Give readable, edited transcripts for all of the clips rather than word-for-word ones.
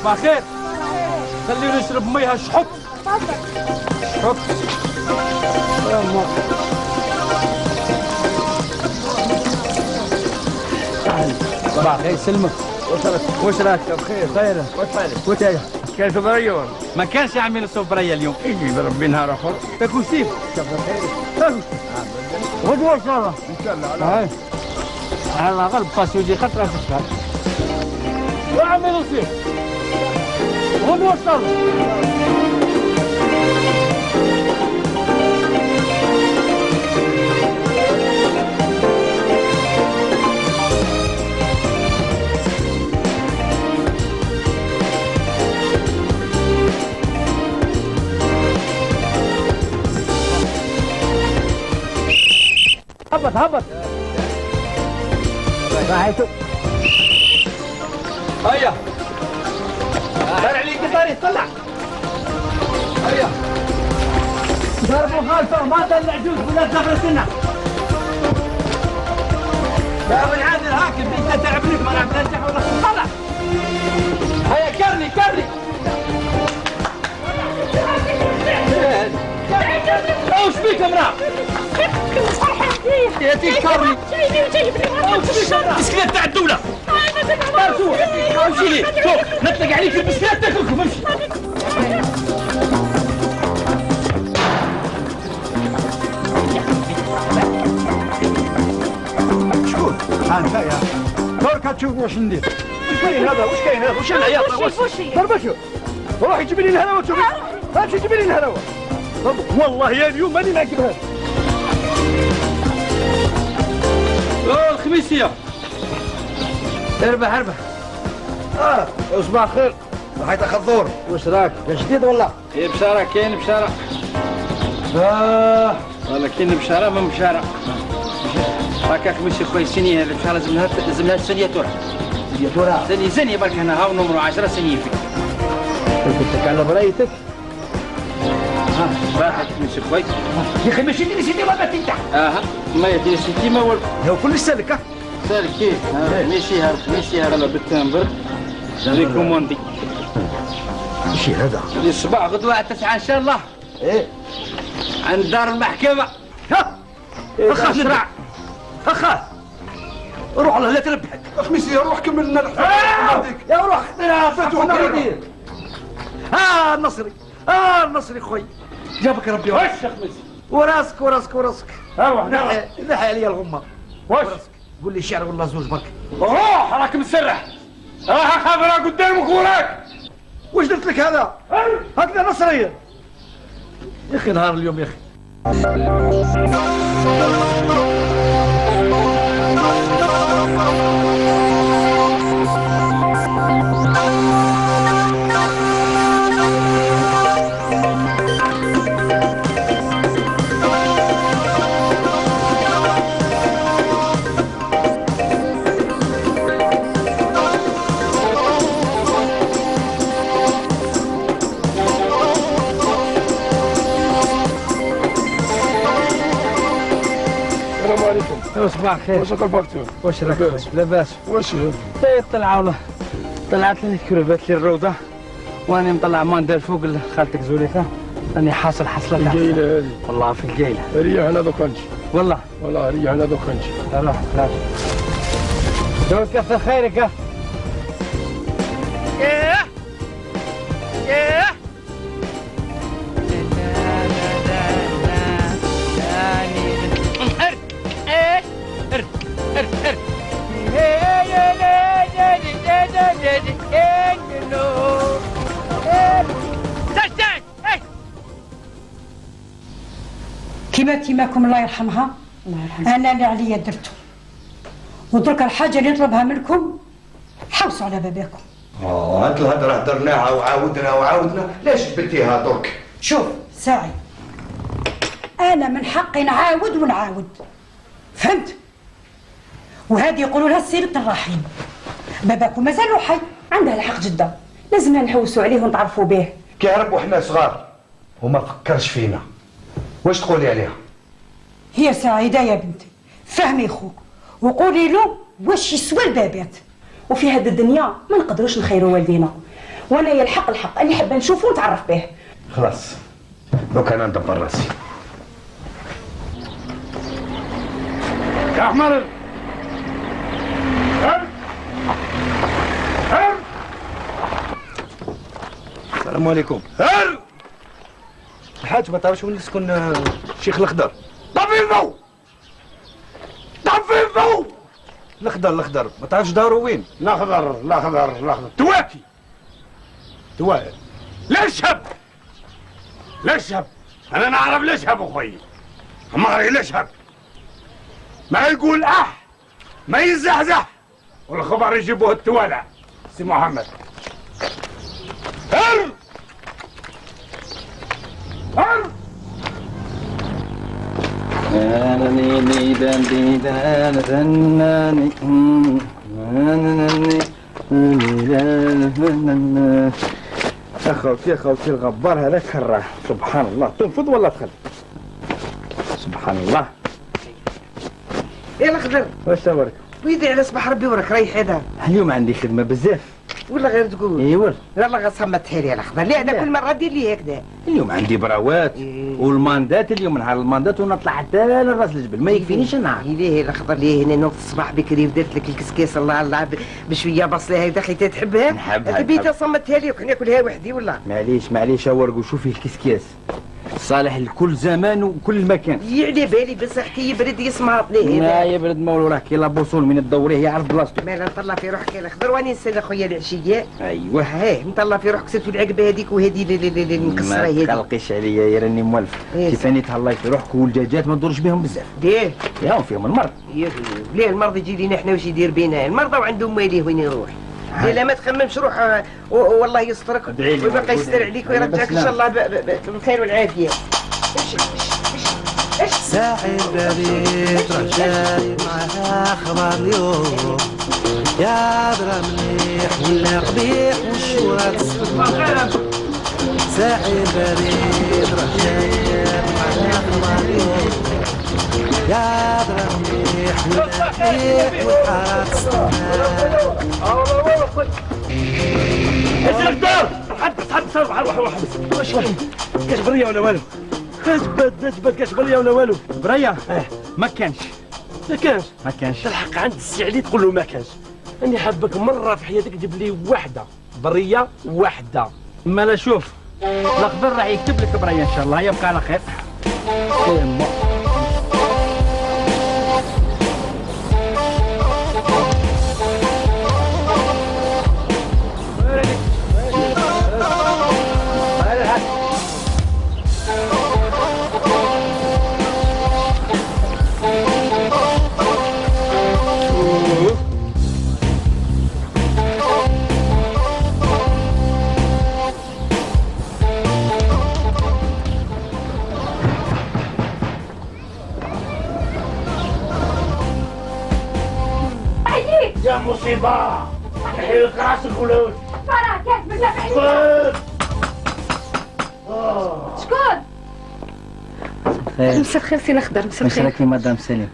صباح الخير. خلينا نشرب ميها شحط. شحط. صباح الخير. يسلمك. وش راك؟ بخير. خير. وش حالك؟ وش كان سفرية؟ ما كانش يعمل سفرية اليوم. يجي بربي نهار اخر. تاكل سيف. كثر خيرك. غدوة ان شاء الله. ان شاء الله. هاي. على الاقل باسيو يجي خطرة في الشهر. واعمل سيف. غدوة ان شاء الله. هبط. راحتو. هيا. دار عليك طاري طلع. هيا. ضربوا خالصه ما طلع جوز ولا زغر سنه. يا ابن عادل هاكل انت تعبني ما نعرف ننجح ولا طلع. هيا كرني. وش بيك امراه؟ يا تذكرني بسكليت تاع الدولة. امشي لي شوف نطلق عليك البسكليت تاكلكم امشي. شكون؟ انت يا دورك تشوف واش ندير. وش كاين هذا؟ وش العياط؟ وش ضربشو روحي جيبي لي الهلاوه شوفي. امشي جيبي لي الهلاوه. والله يا اليوم ماني معك بهذا. الخميسية. اربح. صباح الخير. صحيت خضور. وش راك؟ جديد ولا؟ ايه بشارة كاين بشارة. والله كاين بشارة من بشارة. هكاك ماشي كويسين هذه بشارة لازمها سنياتورة. زني برك هنا هاو نمرو 10 سنية فيك. قلت على برايتك. راحت ماشي كويس. يا اخي ماشي ديري سيتي ولا تنتح. ما يدير سيتي ما هو كلش سالك. سالك كيف؟ ماشي هذا بالتمبر. عليكم وندي. ماشي هذا. الصباح غدوة 9 ان شاء الله. ايه. عند دار المحكمة. اخا شرع. اخا. روح الله لا تربحك. خميسي روح كمل لنا الحفلة. يا روح اختنا فتحوا ندير. النصري خوي. جابك ربي. وش خميسي؟ وراسك. اروح نحي عليا الغمة. وش؟ قول لي شعر ولا زوج برك. روح راك مسرح. راح خبرها قدامك وراك. وش درت لك هذا؟ هكذا نصرية. يا اخي نهار اليوم يا اخي. صباح الخير. واش الفاكتور؟ واش راك؟ لاباس. واش طلعت لي كروفات لي الروضه واني مطلع ماندير فوق خالتك زوليخه راني حاصل حصله تاع القيله هذه والله في القيله. ريح انا دوك نجي والله ريح انا دوك نجي. روح دور كثر خيرك. ايه كيماكم الله يرحمها. انا اللي عليا درته ودرك الحاجه اللي نطلبها منكم حوسوا على باباكم. هاد الهضره هدرناها وعاودنا ليش جبتيها درك؟ شوف ساعي انا من حقي نعاود فهمت؟ وهذه يقولوا لها سيرة الرحيم. باباكم مازال حي. عندها الحق جدا، لازمنا نحوسوا عليه ونتعرفوا به. كي هرب وحنا صغار وما فكرش فينا. واش تقولي عليها؟ هي سعيدة يا بنتي، فهمي خوك وقولي له واش يسوى البابات. وفي هذه الدنيا ما نقدروش نخيروا والدينا، وانا يا الحق اللي حابه نشوفه ونتعرف به. خلاص دوك انا ندبر راسي. يا احمر السلام عليكم. الحاج ما تعرفش وين يسكن الشيخ الخضر؟ طفي الضوء طفي الضوء. الخضر ما تعرفش دارو وين؟ الاخضر تواتي ليش هب انا نعرف ليش هب اخوي. مغري ليش هب ما يقول ما يزحزح والخبر يجيبوه التوالع. سي محمد هر يا خوتي الغبار هذاك كره. سبحان الله تنفض ولا تخل. سبحان الله. يا الخضر واش صورك؟ ويدي على صباح ربي وراك ريح هذا. اليوم عندي خدمه بزاف. ولا غير تقول؟ ايوا يلا غصمت حيل يا الخضر. لا انا كل مره دير لي هكذا. اليوم عندي براوات والماندات. اليوم نهار الماندات ونطلع حتى لراس الجبل ما يكفينيش النهار. ليه الخضر ليه هنا نوض الصباح بكري ودرت لك الكسكاس الله بشويه بصله هكذا خليتها تحبها؟ نحبها. بيتا صمتها لي وناكلها وحدي ولا؟ معليش اورق وشوفي الكسكاس صالح لكل زمان وكل مكان. على بالي بصح كي يبرد يسمع ليه ما يبرد مولو راه كي لابوصول من الدوريه يعرف بلاصتو. مالا نطلع في روحك يا الخضر واني نسال اخويا العشيه. ايوه هاه نطلع في روحك سيرتو العقبه هذيك وهذه المكسره ما هذه. تقلقيش عليا يا راني موالف. كيف راني تهلاي في روحك والدجاجات ما تدورش بهم بزاف. ليه؟ ياهم فيهم المرض. ليه المرض يجي لينا احنا واش يدير بينا؟ المرضى وعندهم ماليه وين يروح؟ لا ما تخممش روح والله يسترك ويبقى يستر عليك ويرجعك ان شاء الله بالخير والعافيه. ساعي بريت رجالي معها اخبار اليوم يا درا مليح ولا قبيح وشو راك ساعي بريت رجالي معها اخبار اليوم يا درا مليح ولا قبيح والحارات ايش الدار؟ حبس روح واش كاش بريه ولا والو؟ اثبت كاش بريه ولا والو؟ بريه؟ ما كانش ما كانش الحق عند السي علي تقول له ما كانش. اني حابك مره في حياتك تجيب لي وحده بريه وحده. مالا شوف الخضر راح يكتب لك بريه ان شاء الله. يبقى على خير. يا مصيبة يحيلك راسك ولا وش؟ فراه كيف بزاف شكون؟ مساء الخير سي الخضر. مساء واش الخير. راكي مدام سليم؟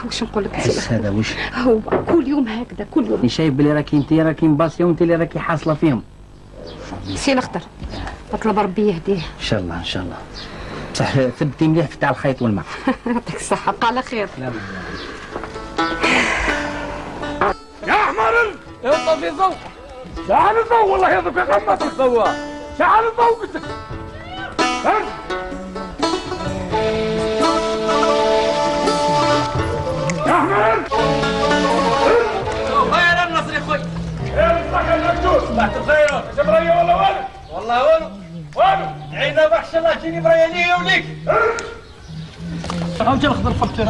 واش نقول لك حس سي هذا واش؟ هو كل يوم هكذا كل يوم. راني شايف بلي راكي مباسيه وانت اللي راكي حاصله فيهم. سي الخضر اطلب ربي يهديه. ان شاء الله صح ثبتي مليح في تاع الخيط والماء. يعطيك الصحة بقى على خير. يا احمر يا طفي الضوء. شعل الضوء والله يضرب في غمتك ضوء. شعل الضوء قلت لك. يا احمر خير النصر يا خوي. يا الصحة المكتوب تحت الخير. ايش بريه ولا والو؟ والله والو عينا بخش الله تجيني بريانيه وليك. رمجي الخضر فكر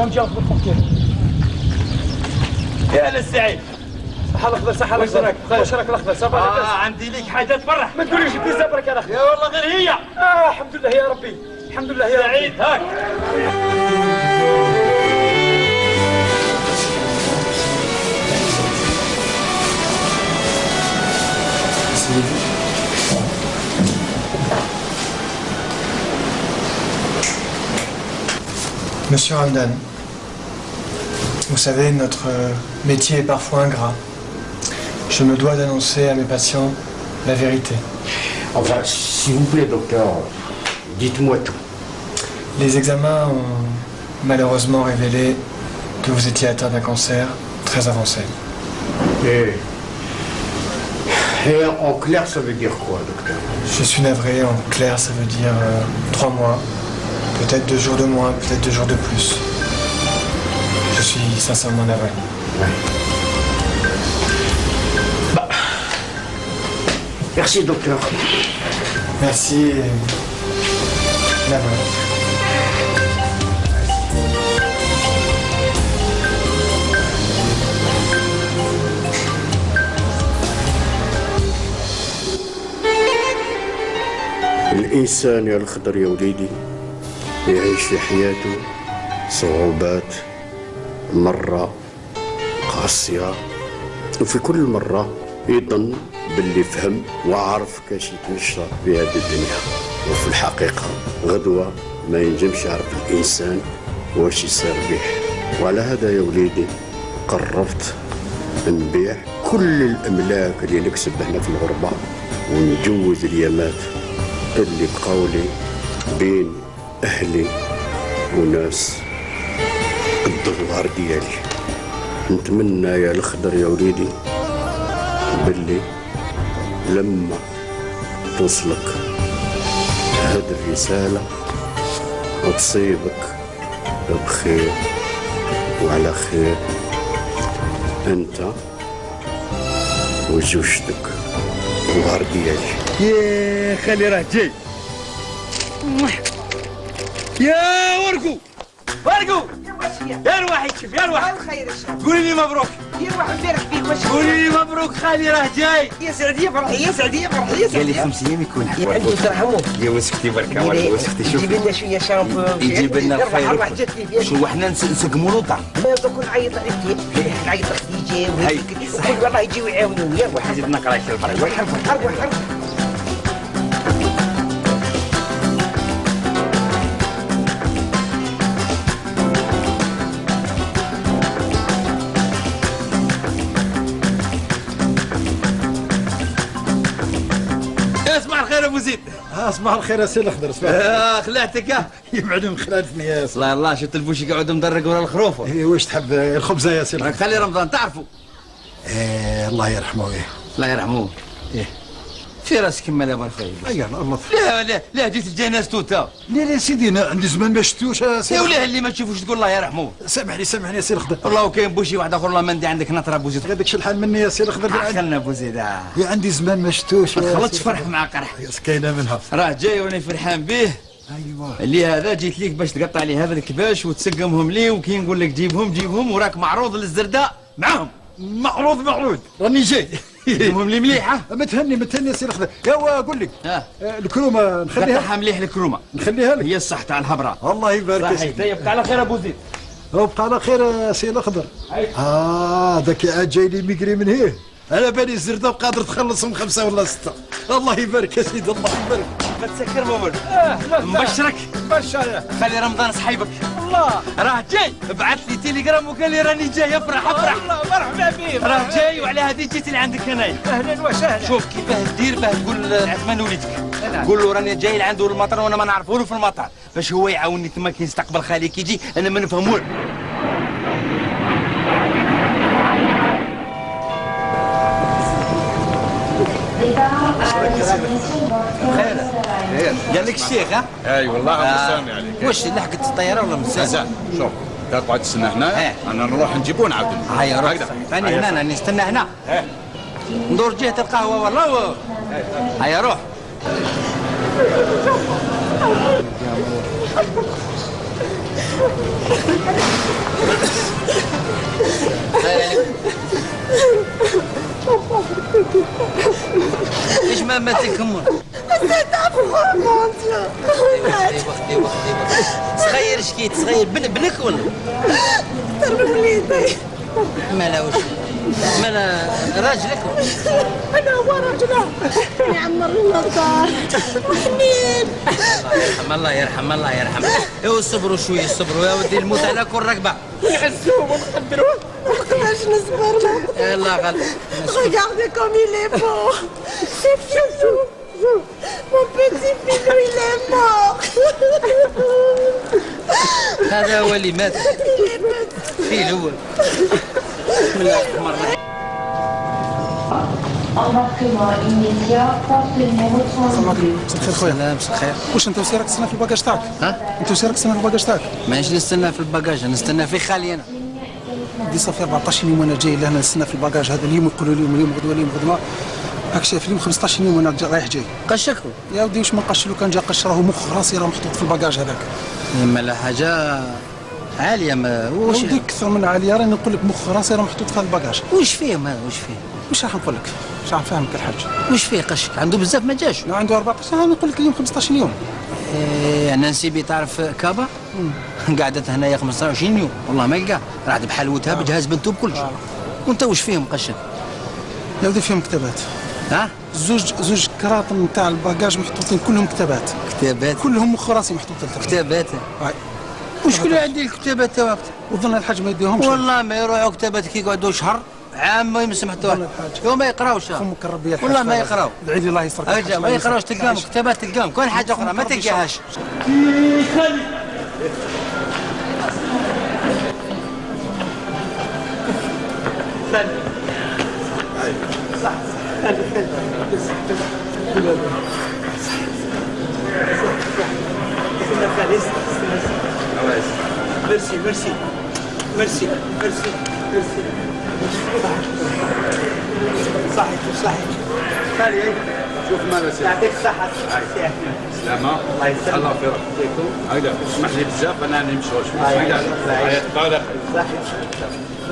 يا للسعيد. صح الأخضر صح الأخضر. واش راك الاخضر صافا؟ عندي ليك حاجة تفرح. ما تقوليش في صبرك يا اخي. يا والله غير هي. الحمد لله يا ربي الحمد لله يا ربي. سعيد هاك. Monsieur Hamdan, vous savez, notre métier est parfois ingrat. Je me dois d'annoncer à mes patients la vérité. Enfin, s'il vous plaît, docteur, dites-moi tout. Les examens ont malheureusement révélé que vous étiez atteint d'un cancer très avancé. Et en clair, ça veut dire quoi, docteur? Je suis navré, en clair, ça veut dire 3 mois, peut-être 2 jours de moins, peut-être 2 jours de plus. Je suis sincèrement navré. Ouais. Bah. Merci, docteur. Merci et navré. الإنسان يا الخضر يا وليدي يعيش في حياته صعوبات، مرة قاسية، وفي كل مرة يظن باللي فهم وعرف كاش يتمشى في هذه الدنيا، وفي الحقيقة غدوة ما ينجمش يعرف الإنسان واش يصير به. وعلى هذا يا وليدي قررت نبيع كل الأملاك اللي نكسب هنا في الغربة ونجوز اليامات اللي بقاولي بين أهلي وناس قد الظهر ديالي. نتمنى يا الخضر يا وليدي باللي لما توصلك هذه الرسالة وتصيبك بخير وعلى خير أنت وزوجتك الظهر ديالي. يا خالي راه جاي. يا ورقو ورقو يا الواحد شوف يا الواحد الخير الشهر. قولي لي مبروك يا واحد بارك فيك واش قولي لي مبروك خالي راه جاي. يا سعدي فرحي يا سعدي فرحي يا قال لي سعدي 5 ايام يكون عنده ترحموه يا وسختي بركه ولا وسختي شوف يجيب لنا شويه شامبو يجيب لنا الخير روح جات لي فيها شو احنا نسقموا له طعم دوك نعيط عليك نعيط لك يجي وكل والله يجيو يعاونوني يا واحد زيد نقرا شي البركه حرب اسمع الخير ابو زيد. صباح الخير يا سي الخضر. خلعتك يبعدهم خلالفني يا سي. الله شفت البوشي قاعد مدرق ورا الخروف. واش تحب الخبزه يا سي الخضر؟ خلي رمضان تعرفوا. الله يرحمه. الله يرحمه. في راسك كما لا بالخير. ايوا الله. لا جيت الجناز توتا. لا سيدي انا عندي زمان ما شفتوش يا سي. يا وليه اللي ما تشوفوش تقول الله يرحمه. سامحني يا سي الخضر. والله وكاين بوشي واحد اخر الله ما ندي عندك نطره ابو زيد. هذاك الحال مني يا سي الخضر. خلنا ابو زيد. عندي زمان ما شفتوش. ما تخلطش فرح مع قرح. كاينه منها. راه جاي وانا فرحان به. ايوا اللي هذا جيت ليك باش تقطع لي هذا الكباش وتسقمهم لي وكي نقول لك جيبهم وراك معروض للزرداء معاهم. معروض راني جاي. جيبهم لي مليحه. متهني يا سي الخضر. يا قول لك الكرومه نخليها. قطعها مليح الكرومه. نخليها لك. هي الصح تاع الهبره. الله يبارك فيك. يبقى على خير ابو زيد. وبقى على خير يا سي الخضر. ذاك عاد جاي لي ميقري من هيه. على بالي الزردة قادر تخلصهم 5 ولا 6. الله يبارك يا سيدي الله يبارك. ما تسكر مول. مبشرك. بشر. خلي رمضان صحيبك. الله راه جاي. بعث لي تيليجرام وقال لي راني جاي. افرح. الله مرحبا بك. راه جاي وعلى هذه جيت لعندك هنايا. اهلا وسهلا. شوف كيفاه دير باه تقول عثمان وليدك. قول له راني جاي لعنده المطار وانا ما نعرفه في المطار باش هو يعاونني تما كي نستقبل خالي كي يجي انا ما نفهموش. خير قال لك الشيخ ها؟ اي والله مسامي عليك. واش لحقت الطياره ولا مازال؟ شوف تقعد تستنى هنا انا نروح نجيبو نعاود. هيا روح راني هنا راني نستنى هنا. ندور جهه القهوه والله. هيا روح. ليش ما ماتكم؟ صغير شكيت صغير بنك ولا؟ ضرب وليدي. مالا وش؟ مالا راجلك؟ انا هو راجله يعمر لنا الدار وحنين. الله يرحم الله يرحم. ايوا صبروا شويه صبروا يا ودي الموت على كل ركبه. نعزوه ونقدروه ما نقدرش نصبر له. يلا غل. Regardez comme il est beau. Mon petit Filou, il est mort. هذا هو اللي مات. فيلو. بسم الله الرحمن الرحيم. Embarquement immédiat, porte numéro 32. مساء الخير خويا. سلام مساء الخير. واش انت وسيرك تستنى في الباكاج تاعك؟ ها؟ انت وسيرك تستنى في الباكاج تاعك؟ مانيش نستنى في الباكاج، نستنى في خالي انا. دي صافي 14 يوم وانا جاي لهنا نستنى في الباكاج هذا اليوم يقولوا لي اليوم غدوه اليوم غدوه. راك شايف اليوم 15 يوم وانا رايح جاي. قشكوا. يا ودي واش ما نقشلو كان جا قش راهو مخ راسي راه محطوط في الباكاج هذاك. ما لا حاجه عاليه ما واش. ودي اكثر من عاليه راني نقول لك مخ راسي راه محطوط في هذا الباكاج. واش فيه ما واش فيه؟ واش راح نقول لك؟ واش راح نفهمك الحاج؟ واش فيه قشك؟ عنده بزاف ما جاش. عنده 14 انا نقول لك اليوم 15 يوم. انا نسيبي تعرف كابا قعدت هنايا 25 يوم والله ما لقاه راحت بحلوتها بجهاز بنتو بكل شيء. وانت واش فيهم قشك؟ يا ودي فيهم كتابات. ها؟ زوج كراطن نتاع الباكاج محطوطين كلهم كتابات. كتابات؟ كلهم مخ راسي محطوطين. كتابات؟ وشكون اللي عندي الكتابات تاعك؟ وظن الحاج ما يديهمش. والله ما يروحوا كتابات كي يقعدوا شهر عام ما يسمح حتى واحد ما يقراوش خمك ربي الحاج والله ما يقراو. ادعي لي الله يسترك. ما يقراوش تلقاهم كتابات تلقاهم كل حاجه اخرى ما تلقاهاش. ميرسي ميرسي ميرسي ميرسي ميرسي صحيح صحيح خالي شوف ماذا سيدي يعطيك الصحة سلامة الله يسلمك الله في رحمتكم هيدا اسمح لي بزاف انا نمشي شوي هيا تبارك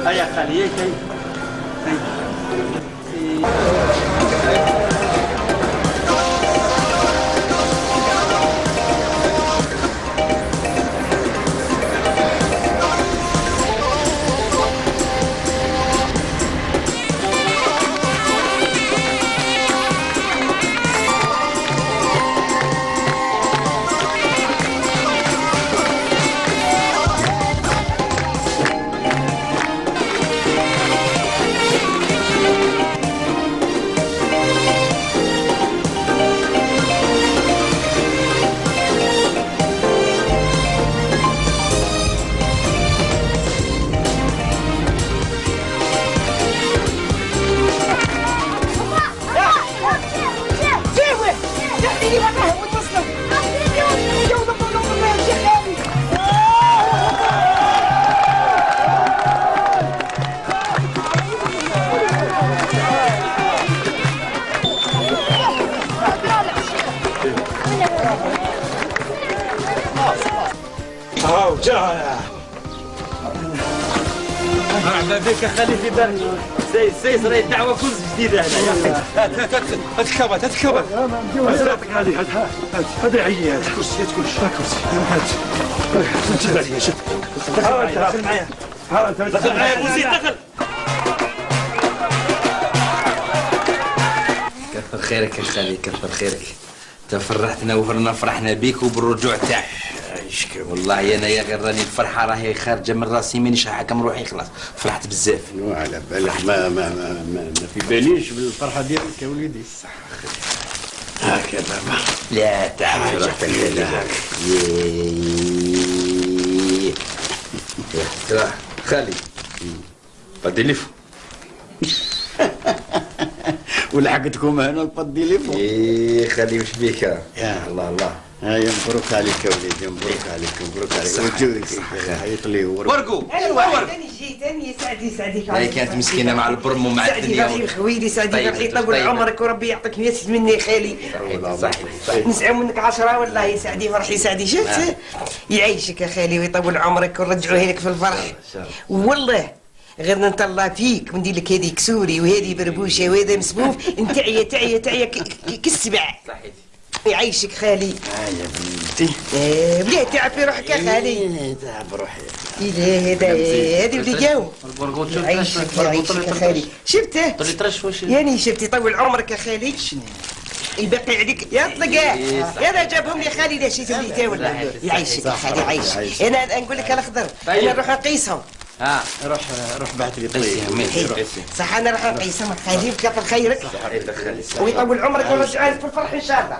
هيا خالي هيك مرحبا بك خلي في بالك سيس راهي الدعوه كلش جديده هنا هات الكبات هات الكبات هاتك هذه هذه عيي هات كرسي هات كلشي هات كرسي هات شد عليا شد دخل معايا ها انت دخل معايا بوزيد دخل كثر خيرك يا خالي كثر خيرك انت فرحتنا وفرنا فرحنا بيك وبالرجوع تاعك والله انا يا غير راني الفرحه راهي خارجه من راسي مانيش حاكم روحي خلاص فرحت بزاف. وعلى بالك ما في باليش بالفرحه ديالك يا وليدي. صح هكذا بابا. لا تعب روحك لا يا خالي بديليفو ولحقتكم هنا البديليفو. ايه خالي وش بيك يا الله الله. هيا مبروك عليك يا وليدي مبروك عليك مبروك عليك وجودك حيط لي ورقوا ايوا انا جيت انا سعدي سعديك هي كانت مسكينه مع البرم ومع الدنيا سعدي خويلي سعدي فرحي طول عمرك وربي يعطيك 100 مني خالي صحيح نسعى منك 10 والله سعدي فرحي سعدي شفت يعيشك يا خالي ويطول عمرك ونرجعوه لك في الفرح والله غير نطلع فيك وندير لك هذه كسوري وهذه بربوشه وهذا مسبوف تعيا كالسبع صحيح يعيشك خالي. يا بنتي. بلاه تعب في روحك يا خالي. تعب روحي. هذه ولي جاو. يعيشك يا خالي. شفته؟ يعني شفتي طول عمرك يا خالي. الباقي عليك يا طلقاه انا جابهم لي خالي لا شي تولي ولا يعيشك يا خالي يعيشك. انا نقول لك الاخضر انا نروح نقيسهم روح بعث لي طيب. صح انا راح نقيس سمك خليه كثر خيرك ويطول عمرك ونرجع لك بالفرح ان شاء الله.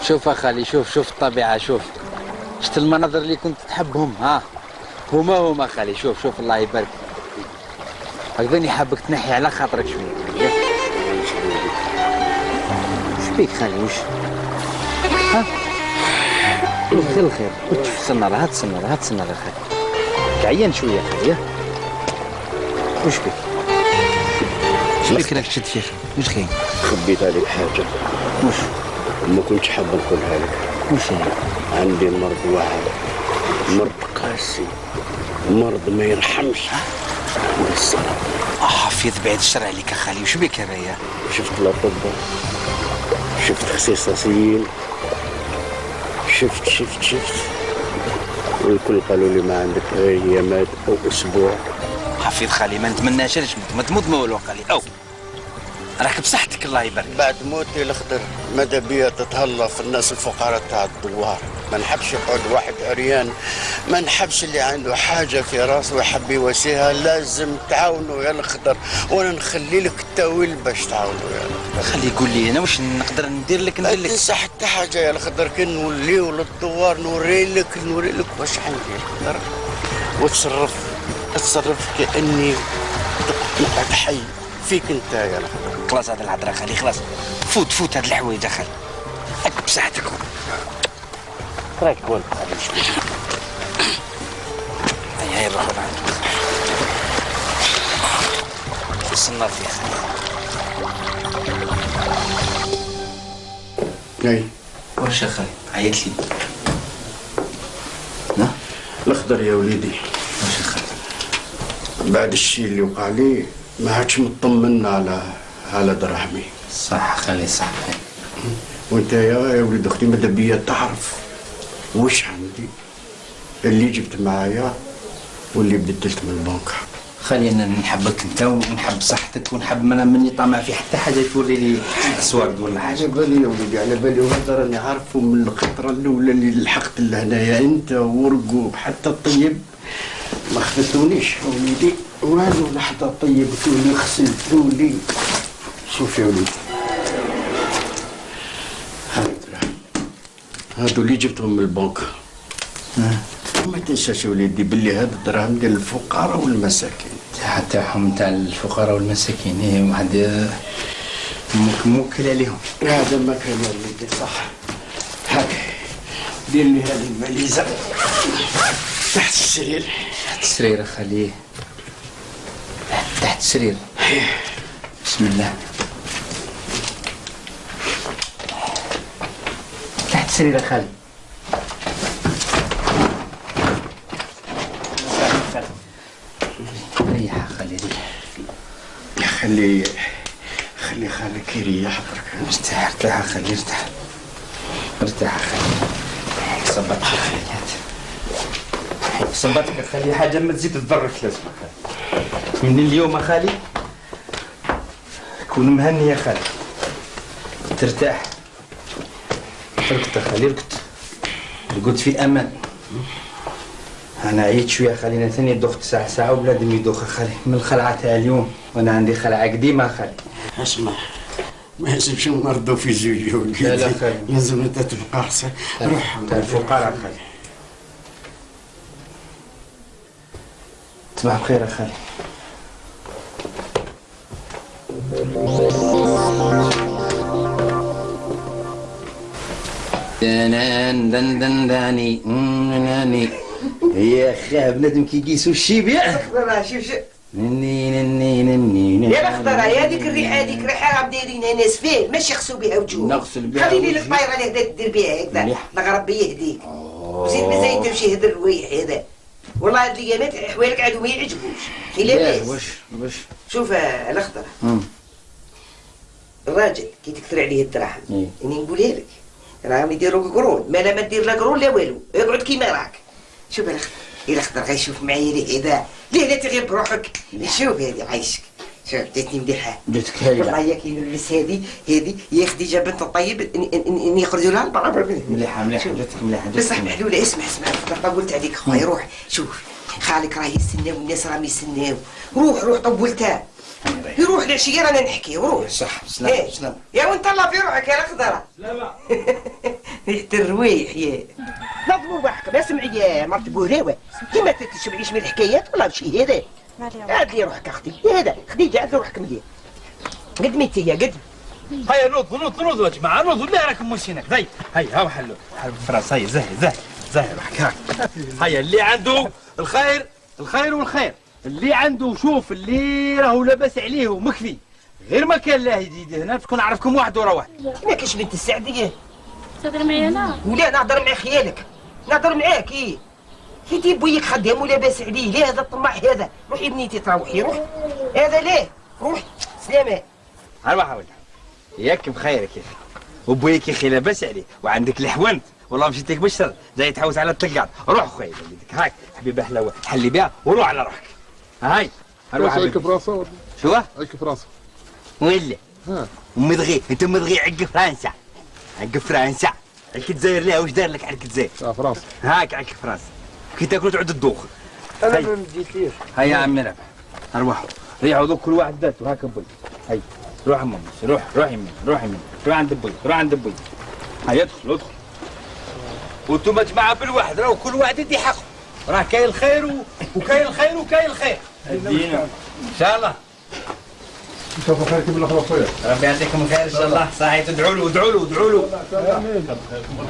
شوف اخالي شوف الطبيعه، شوف شفت المناظر اللي كنت تحبهم. هما خالي، شوف الله يبارك. هكذاني حابك تنحي على خاطرك شويه. شبيك خالي وش؟ الخير تسنى لها خالي. تعين شويه خالي. وش بك؟ شبيك راك تشد فيك؟ وش خير؟ خبيت عليك حاجه. وش؟ ما كنتش حاب نقولها لك. وش هي؟ عندي مرض واحد، مرض قاسي، مرض ما يرحمش. حفيظ بعيد الشر عليك اخالي. وش بك يا ريا؟ شفت الاطباء، شفت اخصائيين، شفت والكل قالوا لي ما عندك غير ايامات او اسبوع. حفيظ خالي ما نتمناش ما تموت ما والو خالي. او راك بصحتك الله يبارك. بعد موتي الخضر ماذا بيا تتهلا في الناس الفقراء تاع الدوار. ما نحبش يقعد واحد عريان، ما نحبش اللي عنده حاجه في راسه ويحب يواسيها. لازم تعاونوا يا الخضر، وانا نخلي لك التاويل باش تعاونوا يا الخضر. خلي يقول لي انا واش نقدر ندير لك. ما تنسى حتى حاجه يا الخضر. كي نوليو للدوار نوري لك واش عندي الخضر، وتصرف كاني نقعد حي فيك انت يا الخضر. خلاص هذا الهضره خلي خلاص. فوت هاد الحوايج خلي. هاك بصحتك. راك قول هيا نروحو لعندك. وصلنا فيه خلي. اي واش يا خالي عيط لي؟ الخضر يا وليدي. واش يا خالي؟ بعد الشيء اللي وقع لي ما عادش مطمن على دراهمي. صح خالي صح. وانت يا ولد اختي ماذا بيا تعرف وش عندي اللي جبت معايا واللي بدلت من البنك. خلي انا نحبك انت ونحب صحتك ونحب ماني طامع في حتى حاجه توري لي اسواق ولا حاجه. على بالي يا وليدي على بالي، وهذا راني عارفه من القطره الاولى اللي لحقت لهنايا. انت ورقوب حتى الطيب ما خذتونيش يا وليدي، والو لحظه طيبتوني غسلتوني. شوف يا وليدي هادو اللي جبتهم من البنك. ما تنساش يا وليدي باللي هاد الدراهم ديال الفقراء والمساكين. تاعهم تاع الفقراء والمساكين. ايه واحد موكل عليهم. هذا ما كان يا وليدي صح. هاك دير لي هذه الفاليزه تحت السرير. تحت السرير خليه تحت السرير. بسم الله. تحت السرير خالي. ريح خلي خلي خالك يريح برك. ارتاح خلي ارتاح خلي. صبتك خلي حاجه ما تزيد تضرك لازم خالي. من اليوم خالي كون مهني يا خالي ترتاح. ركضت خالي رقدت في امان. انا عييت شويه خالي. انا ثاني دخت ساعه وبلادهم يدوخ خالي من الخلعه تاع اليوم، وانا عندي خلعه قديمه خالي. اسمع ما يلزمش نمرضوا في زوج وليدي. لا خالي يلزم انت تبقى احسن. روح تاع الفقراء خالي. تصبح بخير يا خالي. داني يا خا بنادم كي يقيسوا الشيبيع. شوف نني يا الخضر يا هذيك الريحه راه دايرينها ناس فيه ماشي يغسلوا بها وجوه. نغسل بها. خليني لك الطايره اللي هكذا دير بها هكذا. الله ربي يهديك. وزيد مزايد تمشي هذا الرويح هذا. والله هاد الايامات حوالك عادوا ما يعجبوش. الا باس. واش شوف الخضر الراجل كي تكثر عليه الدراهم اني نقولها لك راهم يديروا قرون. ما لا ما دير لا قرون لا والو، اقعد كيما راك. شوف الخضر غيشوف معايا ليه هذا ليه لا تغيب بروحك. شوف هذه عايشك شوف بديتني مليحه. جاتك هايله والله يا كي نلبس هذه يا خديجه بنت الطيب اني يخرجوا لها البرابر. مليحه جاتك مليحه. بصح محلوله. اسمع قلت عليك خويا روح شوف خالك راه يستنى والناس راهم يستناو. روح طولتها. يروح العشيه رانا نحكيو. روح صح. سلام يا وانت الله في روحك يا الخضره. سلامة. ريحه الروايح يا نظموا روحك. اسمعي يا مرت بوهراوه كيما تشبعيش من الحكايات ولا شي هذا. عدلي روحك اختي هذا خديجه عدلي روحك مليح. قد ميتي يا قد. هيا نوضوا يا جماعه نوضوا. لا راكم ماشيينك ذي. هيا هاو حلو فراس. هيا زهي روحك هاك. هيا اللي عنده الخير والخير. اللي عنده شوف اللي راهو لاباس عليه ومكفي غير ما كان لا يزيد هنا تكون عرفكم واحد ورا واحد. ما كاش بنت السعديه تهضر معايا انا؟ ولا نهضر مع خيالك. نهضر معاك كي بويك خدام ولاباس عليه. ليه هذا الطماع هذا؟ روحي بنيتي تروحي روح. هذا ليه؟ روح سلامة. ارواح ياك بخيرك يا اخي. وبويك يا اخي لاباس عليه وعندك الحوانت. والله مشيت لك بالشر جاي تحوس على التلقاط. روح خويا وليدك هاك حبيبه حلاوه حلي بها وروح على روحك. هاي اروح هيك فرنسا. شو هيك فرنسا ولا مدغي. انت مدغي عق فرنسا. عق الجزائر. لا واش دار لك عق الجزائر؟ فرنسا هاك عق فرنسا. كي تاكلوا تعود تدوخ. انا ما مديتليش. هيا يا عمي ربح ارواحوا ريحوا دوك كل واحد ذاته. هاك بوي. هيا روح امي روح يمين روح عند بوي. هيا ادخل وانتم جماعه بالواحد. راهو كل واحد يدي حقه. راه كاين الخير وكاين الخير. الدين ان شاء الله. نشوفوا خير كيف الاخر خويا. ربي يعطيكم الخير ان شاء الله. صحيح تدعوا له.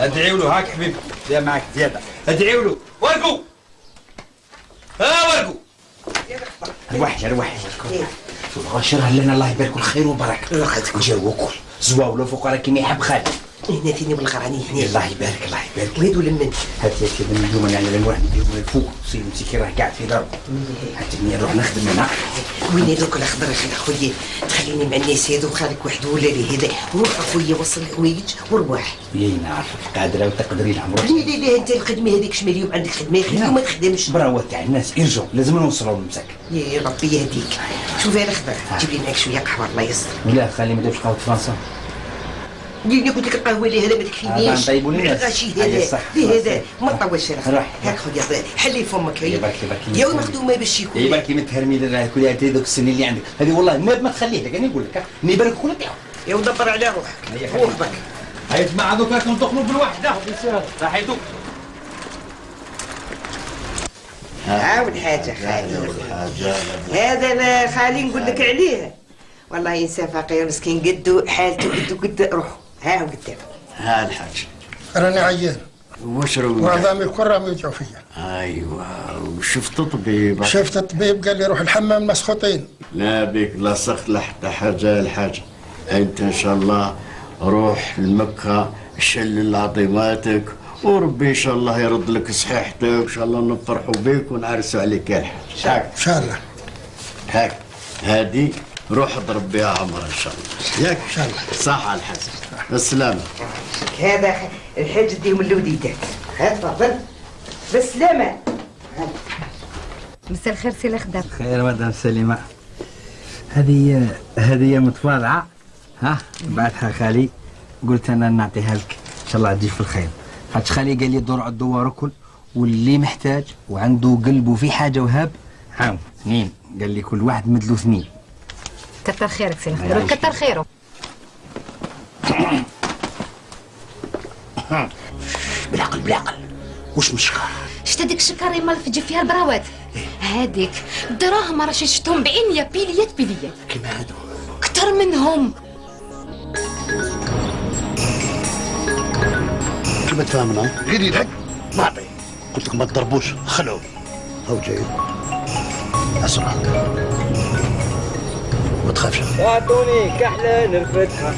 ادعوا له. هاك حبيبي يا معك زياده. ادعوا له. ورقوا ارواح شوف غاشرها لنا الله يبارك الخير وبركه. جاو وكل زواولو فوق راه كيما يحب خالد. هنا فيني بالغراني هنا. الله يبارك وهادو لمن هات يا سيدي من اليوم يعني الواحد نديرو من الفوق. سيدي مسكين راه قاعد في دارو حتى منين نروح نخدم هنا. وين هذوك الخضر اخويا تخليني مع الناس هذو. خالك وحده ولا لي هذا. روح اخويا وصل الحوايج ورواح. نعرفك قادره وتقدرين عمرك. لا انت الخدمه هذيك شمال اليوم عندك خدمه اليوم ما تخدمش. برا تاع الناس يرجعوا لازم نوصلوا للمساك. يا ربي يهديك. شوف يا الخضر جيب لي معاك شويه قهوه الله يستر. لا خلي ما نديرش قهوه فرنسا. اللي قلت لك القهوه اللي هذا ما تكفينيش. نطيبوا للناس. غاشي هذا هذا ما تطولش يا هاك خويا حلي فمك. يبارك يا مخدومه باش يكون. يبارك ما تهرمي لنا كل هذه ذوك السن اللي عندك هذه. والله ما تخليه لك. انا نقول لك يبارك كل طيح. يا ودبر على روحك. وحدك. هيا جماعه دوك راكم تدخلوا بالوحده. صحيتوا. عاود حاجه خالي. هذا انا خالي نقول لك عليه. والله انسان فقير مسكين قدو حالته قد روحه. ها هو قدام. ها الحاج راني عيان واش روح وعظامي الكل راهم يوجعوا فيا. ايوه وشفت طبيب؟ شفت الطبيب قال لي روح الحمام مسخوطين. لا بك لا سخط لا حتى حاجه. الحاجه انت ان شاء الله روح لمكه شلل عظيماتك وربي ان شاء الله يرد لك صحيحتك. ان شاء الله نفرحوا بك ونعرسوا عليك يا الحاج. ان شاء الله. هاك هادي روح اضرب بها عمر ان شاء الله. ياك ان شاء الله. صح على الحسن. بالسلامه. هذا الحاج ديهم الوديدات. ها تفضل بالسلامه. مساء الخير سي الخضر. خير مدام سليمه. هذه متواضعه. ها بعثها خالي قلت انا نعطيها لك ان شاء الله تجي في الخير. خاطر خالي قال لي دور على الدوار الكل واللي محتاج وعنده قلب وفي حاجه وهاب عاون اثنين. قال لي كل واحد مدلو اثنين. كتر خيرك سي الخضر وكتر خيره. بالعقل وش مشكل؟ شتا ديك الشكاري مال تجيب فيها البراوات هذيك الدراهم راه شفتهم بعينيا بيليات كيما هادو كتر منهم. كيما تفهمنا غير يدعك نعطي. قلت لك ما تضربوش خلعوا. هاو جاي اسرع ما تخافش. اعطوني كحله نرفدها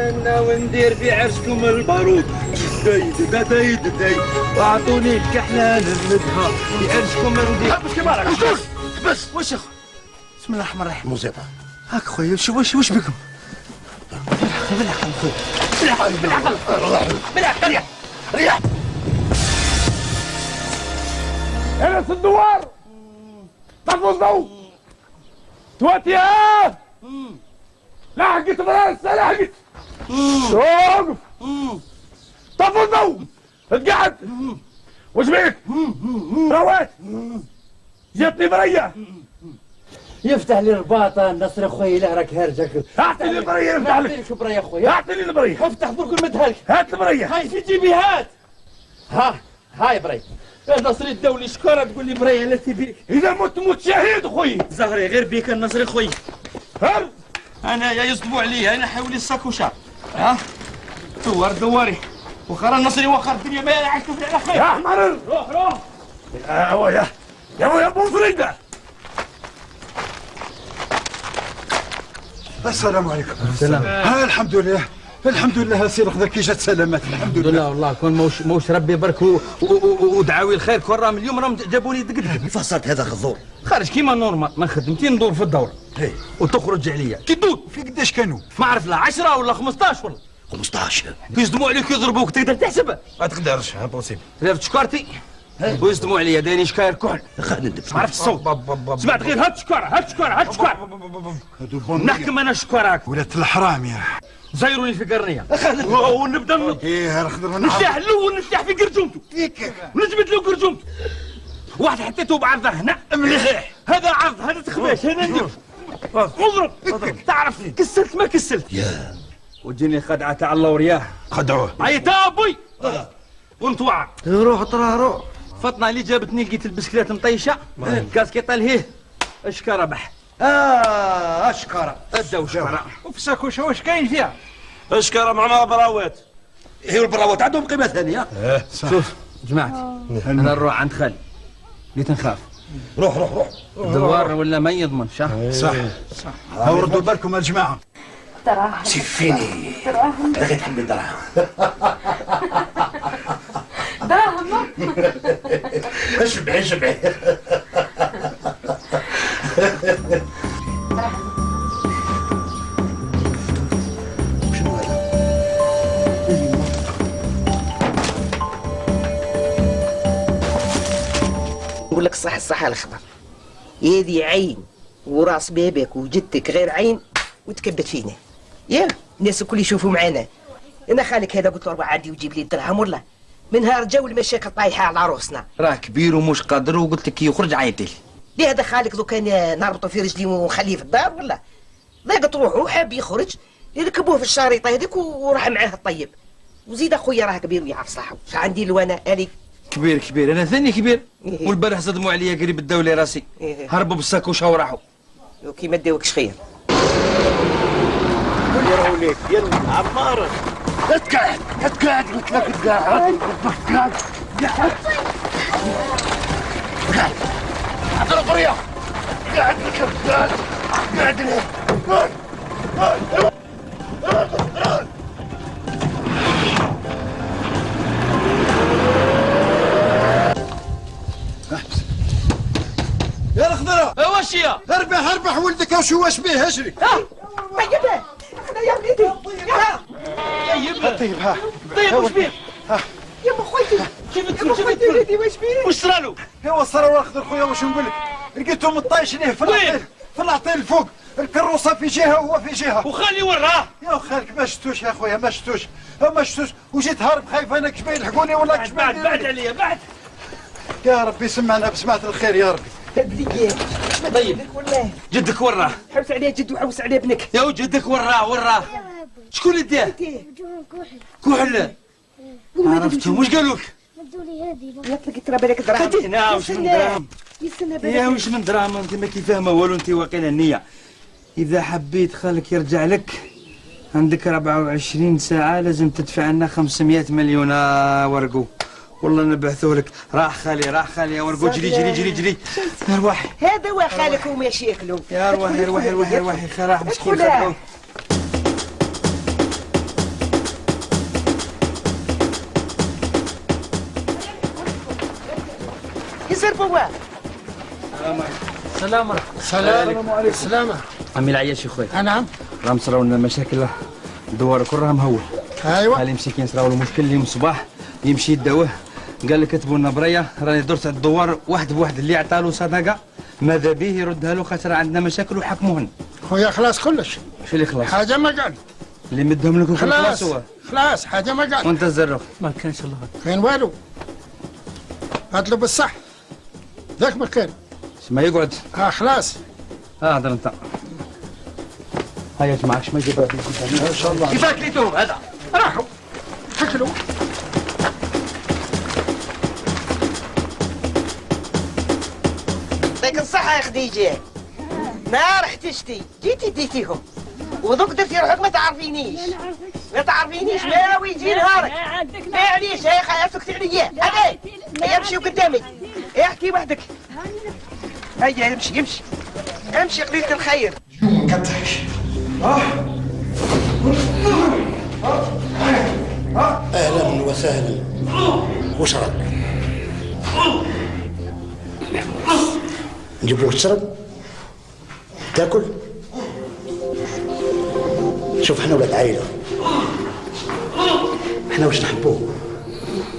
انا وندير في عرسكم البارود. داي واعطوني الكحله نرفدها في عرسكم ندير. حبس كبارك وش بس واش اخو. بسم الله الرحمن الرحيم. موسيقى هاك خويا واش بكم؟ بالعقل خويا ريح انس الدوار طفوا الضوء. تواتي لحقت فرنسا لحقت. وقف. طفوا الضوء. اتقعد. وش بيك؟ رويت. جتني برية. يفتح لي الرباطة النصر اخوي له راك هرجك. اعطي لي البرية يفتح لك. شو برية اخوي؟ اعطي لي البرية. افتح بركل مدهلك. هات البرية. هاي في جيبي هات. هاي برية. النصري الدولي شكرا تقول لي برية لا تبيك. إذا مت موت شهيد اخوي. زهري غير بيك النصري اخوي. هرب. انا يا يصدبوا علي انا حاولي الساك وشاب. ها؟ دواري. وخرا النصري وخر الدنيا ما يعكف على خير. يا حمار. روح. يا ابو فريدة. السلام عليكم. السلام. الحمد لله سي الخضر كي جات سلامات الحمد لله. والله كون موش ربي برك ودعاوي الخير كون راهم اليوم راهم جابوني دقدق. فصلت هذا خضور خارج كيما نورمال من خدمتي ندور في الدورة. وتخرج عليا كي تدور. في قداش كانوا؟ ما عرف لا 10 ولا 15 ولا 15. يصدموا عليك يضربوك تقدر تحسبها. ما تقدرش امبوسيبل. درت شكارتي ويصدموا عليا دايرين شكاير كحل. خلينا ندب. ما عرفت الصوت. سمعت غير هات شكارة. نحكم انا شكارك. ولات الحرام يا زيروني في قرنيه ونبدا ايه الخضر نفتح له ونفتح في قرجومته ونجبد له قرجومته. واحد حطيته بعرضه هنا مليح. هذا عرض هذا تخباش هنا ندير. اضرب تعرف كسلت ما كسلت. يا وجيني خدعه تاع الله ورياه. خدعوه. عيط ابوي ونتوعى. روح روح. فطنه اللي جابتني لقيت البسكليت مطيشه كاسكيطه لهيه اشكى ربح. اشكره. اداو شكره. وفي ساكوشه واش كاين فيها؟ اشكره معناها براوات. هي البراوات عندهم قيمه ثانيه. شوف جماعتي انا نروح عند خالي بديت نخاف. روح الدوار ولا ما يضمنش. صح وردوا بالكم الجماعه. دراهم. سفيني. دراهم. انا كنحب الدراهم. دراهم. شبعي. شنو هذا؟ نقول لك الصح الخبر. يدي عين وراس بيبك وجدتك غير عين وتكبت فينا. يا الناس الكل يشوفوا معانا. انا خالك هذا قلت له اربع عندي وجيب لي الدرهم ولا من نهار جو المشاكل طايحه على عروسنا. راه كبير ومش قادر وقلت لك كي يخرج عيط لي. ليه هذا خالك ذو كان نربطه في رجلي ونخليه في الدار ولا ضاقت روحه حاب يخرج يركبوه في الشريطه هذيك وراح معاه الطيب. وزيد اخويا راه كبير ويعرف صاحبه. شعندي له انا الي كبير انا ثاني كبير. والبارح صدموا عليا قريب الدولة راسي. هربوا بالساكوشه وراحوا. وكي ما داوكش خير. يراو ليك يلا عمار. اتقعد قلت لك اتقعد. عطنا قريه. قاعد ليه. يا الخضره واش هي؟ اربح ولدك وشو واش بيه اجري. طيبها انا يا بنيتي. طيب واش بيه؟ يا ام خويتي كيف وليدي واش بيه؟ واش صرالو؟ ايوا صرا الخضر خويا واش نقول لك لقيتهم مطايش ليه في العطيل الفوق الكروسه في جهه وهو في جهه. وخالي وراه. يا خالك ما شفتوش يا خويا ما شفتوش وجيت هارب خايف انا كش يلحقوني ولا كش بعد عليا بعد. يا ربي سمعنا بسمعة الخير يا ربي. طيب والله جدك وراه. حوس عليه جد وحوس عليه ابنك. يا جدك وراه. شكون اللي داه؟ كحل. عرفتهم واش قالوا لك؟ ردوا لي هذه. يا لقيت راه بالك دراهم. هاتي هنا واش من دراهم؟ يا واش من دراهم انت ما كي فاهمه والو انت واقيلا النية. اذا حبيت خالك يرجع لك عندك 24 ساعة لازم تدفع لنا 500 مليون ورقو. والله نبعثوا لك. راح خالي يا ورقو. جري ارواحي. هذا هو خالك ومشاكله. يا ارواحي خراح مسكين خدعوه. يزربوا. سلام عليكم. السلامة. عمي العياش يا خويا. نعم. راهم صراو لنا مشاكل الدوار كل راه مهول. ايوا. هالي مسكين صراو له مشكل اليوم الصباح يمشي يداوه قال لك كتبوا لنا بريه راني درت على الدوار واحد بواحد اللي عطالو صدقه ماذا به يردها له خاطر عندنا مشاكل وحكموهن. خويا خلاص كلش. شو اللي خلاص؟ حاجه ما قال. اللي مدهم لكم خلاص هو خلاص حاجه ما قال. وانت الزرق ما كانش الله كاين والو. اطلب الصح. ذاك ما كان. ما يقعد. خلاص. هذا انت. هيا يا جماعه اش ما يجيبها ان شاء الله. كيف اكلتوهم هذا؟ راحوا اكلوا. يعطيك الصحة يا خديجة. ما رحت تشتي جيتي ديتيهم وذوك درتي روحك ما تعرفينيش. ما تعرفينيش ما ويجي نهارك. معليش هيا خايف سكتي عليا. هذا هيا امشي قدامي. احكي وحدك. هيا امشي امشي. امشي قليلة الخير. ما قطعش. اهلا وسهلا. وش راك؟ نجيب لك تشرب؟ تاكل؟ شوف احنا ولاد عائله. احنا واش نحبوه؟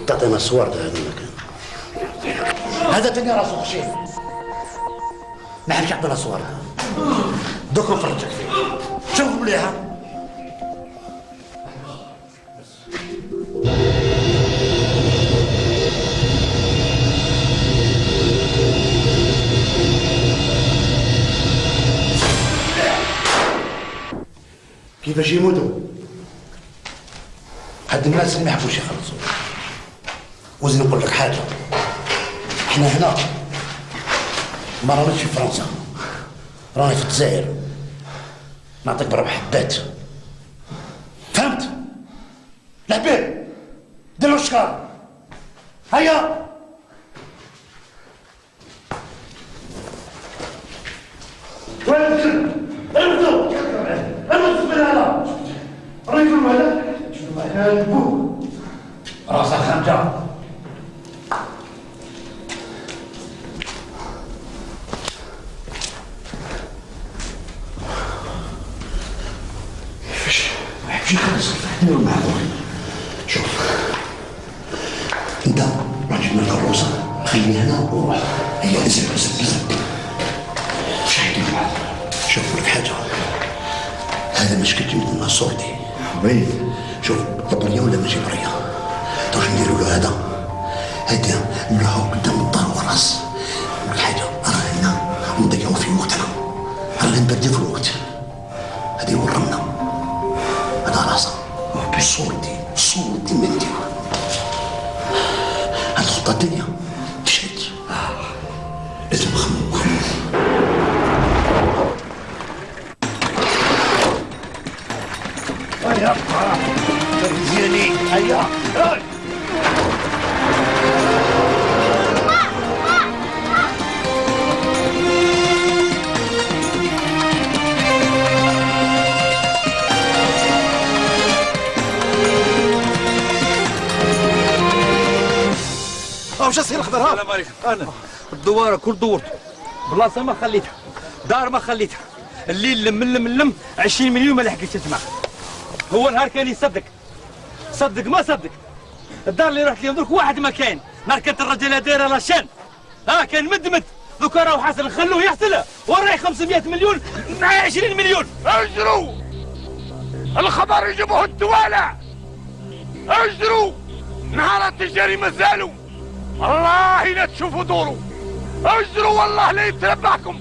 تعطينا الصور هذا المكان. هذا تاني راسو خشيف. ما حبش يعطينا صورها. دوك نفرجك فيه. شوف مليحه. كيفاش يموتوا؟ هاد الناس اللي ما يحبوش يخلصوا. وزين نقول لك حاجه، احنا هنا ما راناش في فرنسا، رانا في الجزائر. نعطيك بربع حبات. فهمت؟ لعبيه ديروا الشكار. هيا وين الكل؟ اربطوا اربطوا من هذا. الرجل هذا مكان بوه راسه خنجر. ما يحبش يخلص. ديروا معاه. شوف انت روح جيب لنا الكروسه خليني هنا وروح. هيا انزل انزل انزل. واش حكيت معاه؟ شوف لك حاجه، هذا مش كتجيب لنا صورتي. وين؟ شوف جبريه ولا ماشي جبريه؟ واش نديروا له هذا؟ هذا نلوحوه قدام الدار والراس. نقول حاجه، راه هنا ونضيعوا في وقتنا، رانا نبردوا في الوقت. هذه ورمنا. هذا راسه صورتي صورتي ما نديرها. هاد الخطه الثانيه تشد. لازم نخمم. هيا زيني هيا. واش السي الخضر؟ ها السلام عليكم. انا الدواره كل دورته، بلاصه ما خليتها، دار ما خليتها، الليل لم 20 مليون ما لحقتش تجمع. هو نهار كان يصدق صدق ما صدق. الدار اللي رحت لهم درك واحد ما كاين، نهار كانت الرجاله دايره لاشان كان مد دوكا راهو حسن نخلوه يحصلها وراي 500 مليون مع 20 مليون. اجروا الخبر يجيبوه الدوالع. اجروا نهار التجاري مازالوا. الله لا تشوفوا دوروا. اجروا والله لا يتربعكم،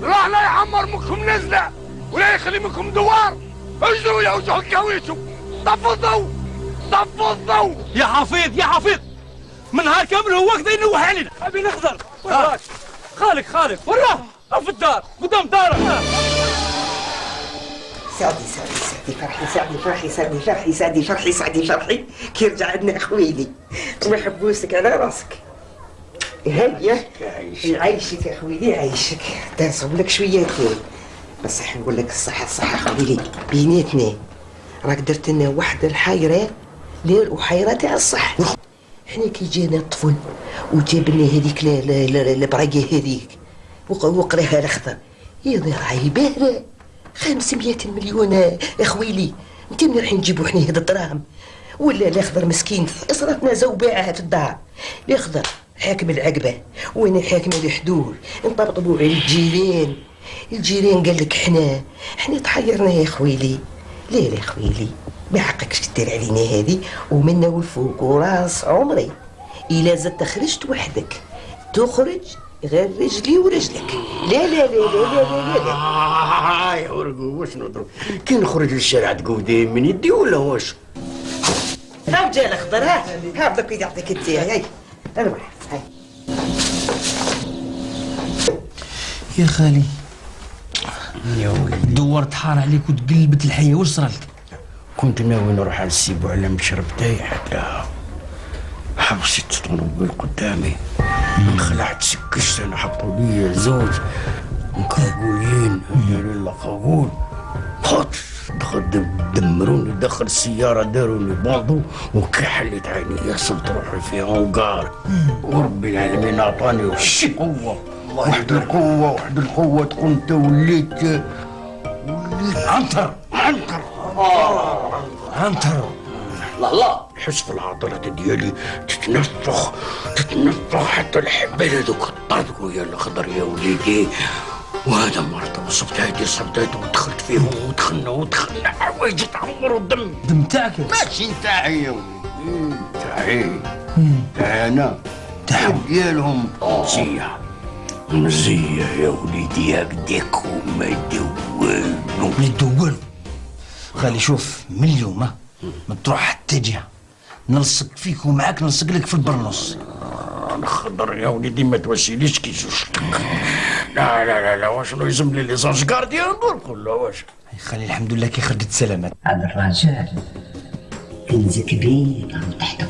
الله لا يعمر منكم نزله ولا يخلي منكم دوار. اجروا يا وجوه الكاويتو. طفوا الضوء طفوا الضوء. يا حفيظ يا حفيظ، من نهار كامل هو كذا ينوح علينا. ابي نخضر وراك خالك وراه في الدار قدام دارك. سعدي كي يرجع عندنا خويلي ويحبوسك على راسك. هيا يعيشك يا خويلي يعيشك. تنصب لك شويه اثنين بس راح نقول لك الصحه خويلي بيناتنا. راك درت لنا وحده الحايره ليل وحيره تاع الصح. احنا كي جينا الطفل وجاب لنا هذيك البراقه هذيك وقراها الاخضر يا راهي باهره 500 مليون يا خويلي. انت من راح نجيبو احنا هاد الدراهم ولا الاخضر مسكين صرتنا زوباعه في الدار. الاخضر حاكم العقبة وانا حاكم الحدود، نطبطبوا على الجيران. الجيران قال لك احنا تحيرنا يا خويلي. لا لا خويلي، ما حقكش تدير علينا هذه، ومنا والفوق وراس عمري. إلا زدت خرجت وحدك تخرج غير رجلي ورجلك. لا لا لا لا لا لا لا يا ورقو واش نضرب؟ كي نخرج للشارع تقودين من يدي ولا واش؟ ها جا الاخضر، ها بدك يعطيك التاعي. هاي اربح. هاي يا خالي يا ولدي دورت حار عليك وتقلبت الحياه، واش صرالك؟ كنت ناوي نروح على السيبو على مشرب تاعي حتى حبست طوموبيل قدامي، انخلعت سكشت انا حطوا لي زوج مكاغولين دايرين لقاغول، دخل دمروني داخل السياره، داروني باندو وكي حليت عيني يحسبت روحي في انقار، وربي العالمين اعطاني قوه، واحد القوه تكون انت وليت عنتر. لا نحس في العضلات ديالي تتنفخ حتى الحبال هذوك طرقوا يا الاخضر يا وليدي. وهذا مرض وصبت هادي صديت ودخلت فيهم ودخلنا حوايجي تعمروا الدم تاعك؟ ماشي تاعي يا وليدي، تاعي انا ديالهم مزيه يا وليدي هكداك وما يدوالو. خالي شوف، من اليوم ما تروح حتى جهه، نلصق فيك ومعاك نلصق لك في البرنوس. خضر يا وليدي ما توسيليش كي زوجتك. لا واش يلزم لي ليزونج كارديان درك ولا واش؟ خالي الحمد لله كي خرجت سلامات. هذا الرجال كنز كبير تحته.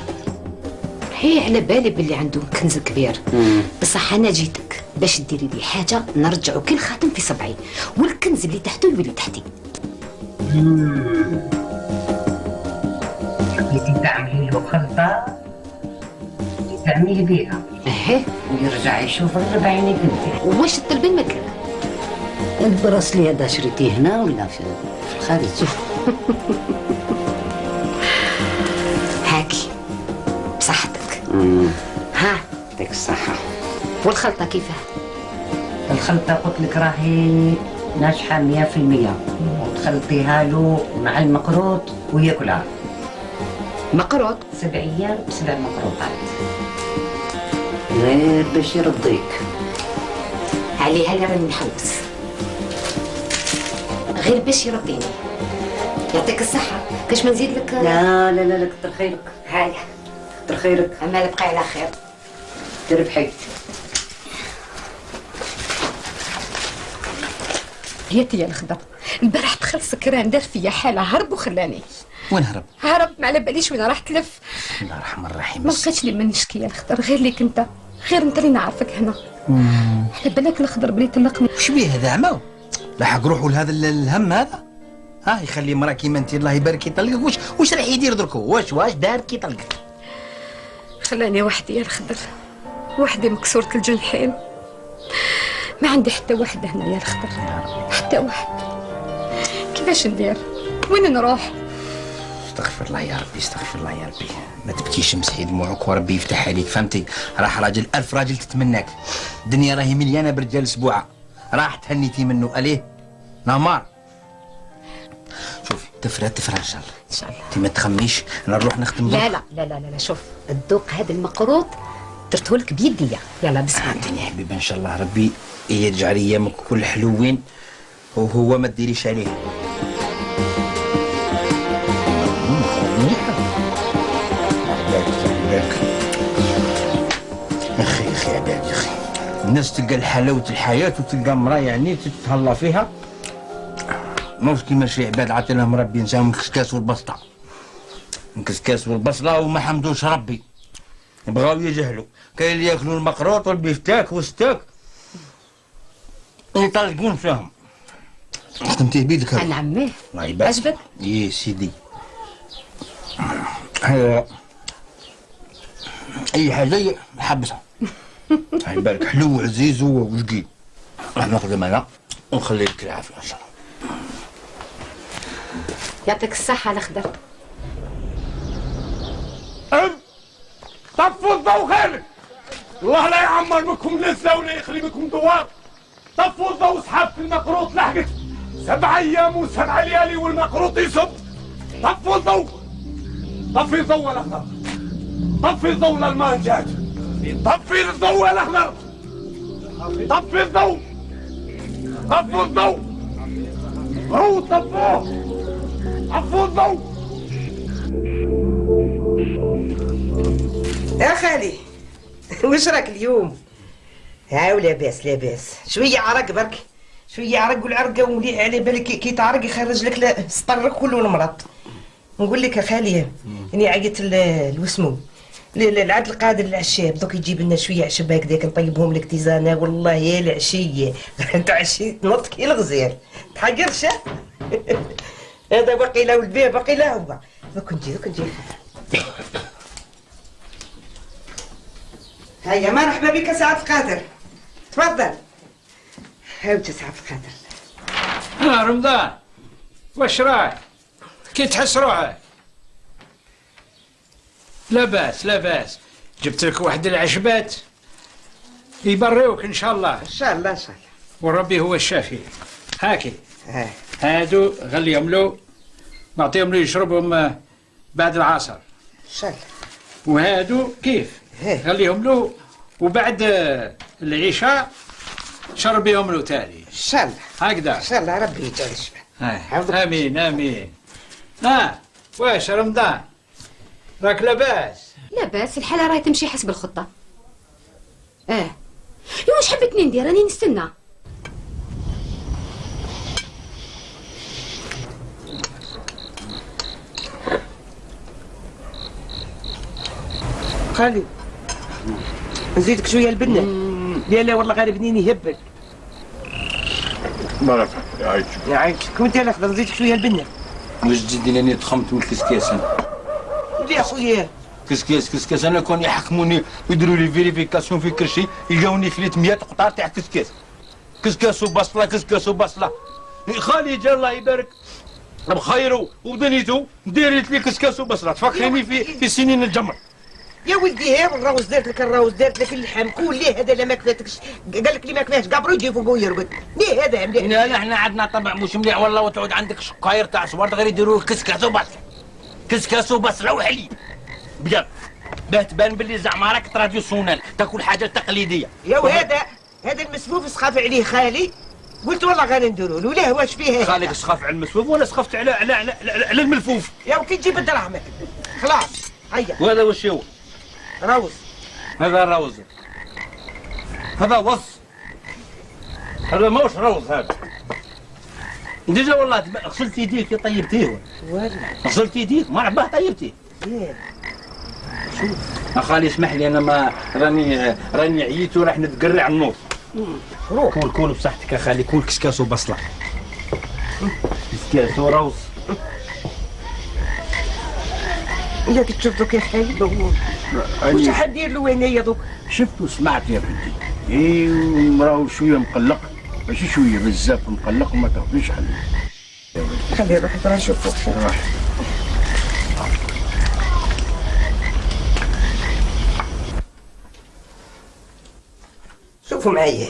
هي على بالي باللي عنده كنز كبير، بصح انا جيتك باش ديري لي حاجه نرجعو كي الخاتم في صبعي، والكنز اللي تحته يولي تحتي. بديتي تعملي له خلطه تعملي بيها ويرجع يشوف غير بعينيك انت. واش التلبين مكان؟ البراسلي هذا شريتيه هنا ولا في الخارج؟ هاكي بصحتك. ها يعطيك الصحة. والخلطة كيفاه؟ الخلطة قلت لك راهي ناجحة 100%، وتخلطيها له مع المقروط وياكلها. مقروط؟ 7 أيام ب7 مقروطات غير باش يرضيك. عليها اللي راني نحوس غير باش يرضيني. يعطيك الصحة، كاش ما نزيد لك؟ لا لا لا كتر خيرك. هاي كتر خيرك. أما بقاي على خير. تربحي. ياتي يا الخضر، البارح دخل سكران دار فيا حالة، هرب وخلاني. وين هرب؟ هرب ما على باليش وين راح تلف. بسم الله الرحمن الرحيم. ما بقيتش لي من نشكي يا الخضر، غير ليك انت، غير انت اللي نعرفك هنا. على بالك الخضر بلي طلقني. وش بيه هذا عمو؟ لحق روحه لهذا الهم هذا؟ ها يخلي مرا كيما انت الله يبارك يطلقك. واش راح يدير دركو؟ واش دار كي طلقك؟ خلاني وحدي يا الخضر، وحدي مكسورة الجنحين، ما عندي حتى واحد هنا يا الخضر، حتى واحد. كيفاش ندير؟ وين نروح؟ استغفر الله يا ربي، استغفر الله يا ربي. ما تبكيش، مسحي دموعك وربي يفتح عليك، فهمتي؟ راح راجل 1000 راجل تتمناك، الدنيا راهي مليانه برجال سبوعه، راح تهنيتي منه اليه نمار. شوفي تفرى ان شاء الله. ان شاء الله. انت ما تخميش انا نروح نخدم. لا لا لا لا لا، شوف الذوق هذا المقروط درته لك بيديا. يلا بسم الله. انت يا حبيبي ان شاء الله ربي يجعل ايامك كل حلوين وهو ما تديريش عليه. اخي عبادي اخي، الناس تلقى حلاوة الحياة وتلقى مرا يعني تتهلا فيها، موش كيما شي عباد عطي لهم ربي نساهم الكسكاس والبسطة، الكسكاس والبصلة وما حمدوش ربي، بغاو يجهلوا، كاين اللي ياكلوا المقروط والبيفتاك والستاك يطلقون فيهم. خدمتيه بيدك هذا. نعميه. الله يبارك. عجبك؟ يا سيدي. اي حاجه حبسها. الله يبارك، حلو وعزيز وجديد. راح نخدم انا ونخلي لك العافيه ان شاء الله. يعطيك الصحه الخضر. طفوا الضوء خالد. الله لا يعمر بكم لذة ولا يخلي بكم دوار. طفوا الضوء سحابة المقروط لحقت 7 أيام و7 ليالي والمقروط يصب. طفوا الضوء. طفي الضوء الأخضر. طفي الضوء للمانجات. طفي الضوء الأخضر. طفي الضوء. طفوا الضوء. هو طفوه. طفوا الضوء. يا خالي وش راك اليوم؟ هاو لاباس لاباس، شوية عرق برك، شوية عرق والعرقة ومليح على بالك كي تعرق يخرج لك سطرك كله المرض. نقول لك يا خالي اني عيطت لوسمو للعبد القادر العشاب دوك يجيب لنا شوية عشب هكذاك نطيبهم لك تيزانة والله يا العشية انت عشيت نط كي الغزال تحقرش هذا باقي له والبيع باقي له هو. دوك نجي هيا مرحبا بك سعادة القادر، تفضل. هاوجه سعادة القادر. رمضان واش راك؟ كي تحس روحك؟ لا باس لا باس، جبت لك واحد العشبات يبريوك ان شاء الله. ان شاء الله ان شاء الله. وربي هو الشافي. هاكي هادو غليهم له نعطيهم له يشربهم بعد العصر. ان شاء الله. وهادو كيف؟ غليهم له وبعد العشاء شرب بيهم له تالي. ان شاء الله. هكذا. ان شاء الله ربي يجعل الشفاء. امين امين. واش رمضان؟ راك لاباس؟ لاباس، الحالة راهي تمشي حسب الخطة. واش حبيتني ندير؟ راني نستنى. خالي نزيدك شويه البنه. لا والله غير بنين يهبل. بارك يعيشك. يعيشك وانت الاخضر نزيدك شويه البنه. واش تزيد لاني تخمت من الكسكاس انا. يا خويا كسكاس انا كون يحكموني ويديروا لي فيريفيكاسيون في كل شيء يلقاوني خليت 100 قطعه تاع كسكاس وبصله كسكاس وبصله. خالي جا الله يبارك بخيره وبدنيته ديرت لي كسكاس وبصله تفكريني في سنين الجمر. يا ولدي هي الروز دارت لك الروز دارت لك اللحم كل ليه هذا لا ما كفاتكش قال لك لي ما كفاش قبرو يجي فوق ويرقد ليه هذا مليح. لا احنا عندنا طبع مش مليح والله وتعود عندك شقاير تاع صوارد غير يديروا كسكاس وبصله كسكاس وبصله وحليب بجد باه تبان باللي زعما راك تراديسيونيل تاكل حاجه تقليديه. يا هذا المسفوف سخاف عليه خالي قلت والله غادي نديروا له ليه واش فيه خالك سخاف على المسفوف ولا سخفت على الملفوف؟ يا وكي تجيب دراهمك خلاص هيا. وهذا واش هو؟ روز. هذا روز. هذا وص. هذا ماهوش روز هذا. ديجا والله غسلت يديك طيبتيه. والله. غسلت يديك ما عباه طيبتيه. شوف. اخالي اسمح لي انا ما راني عييت وراح نتقرع النور. روح. كول بصحتك اخالي كول كسكاس وبصله. كسكاس وروز. يا كي تشوف دوك يا خالي واش حندير له هنايا دوك؟ شفت وسمعت يا بنتي. ايه ومراهو شويه مقلق ماشي شويه بزاف مقلق وما تاخذيش حل. خليه يروح ترى نشوفو. شوفوا معايا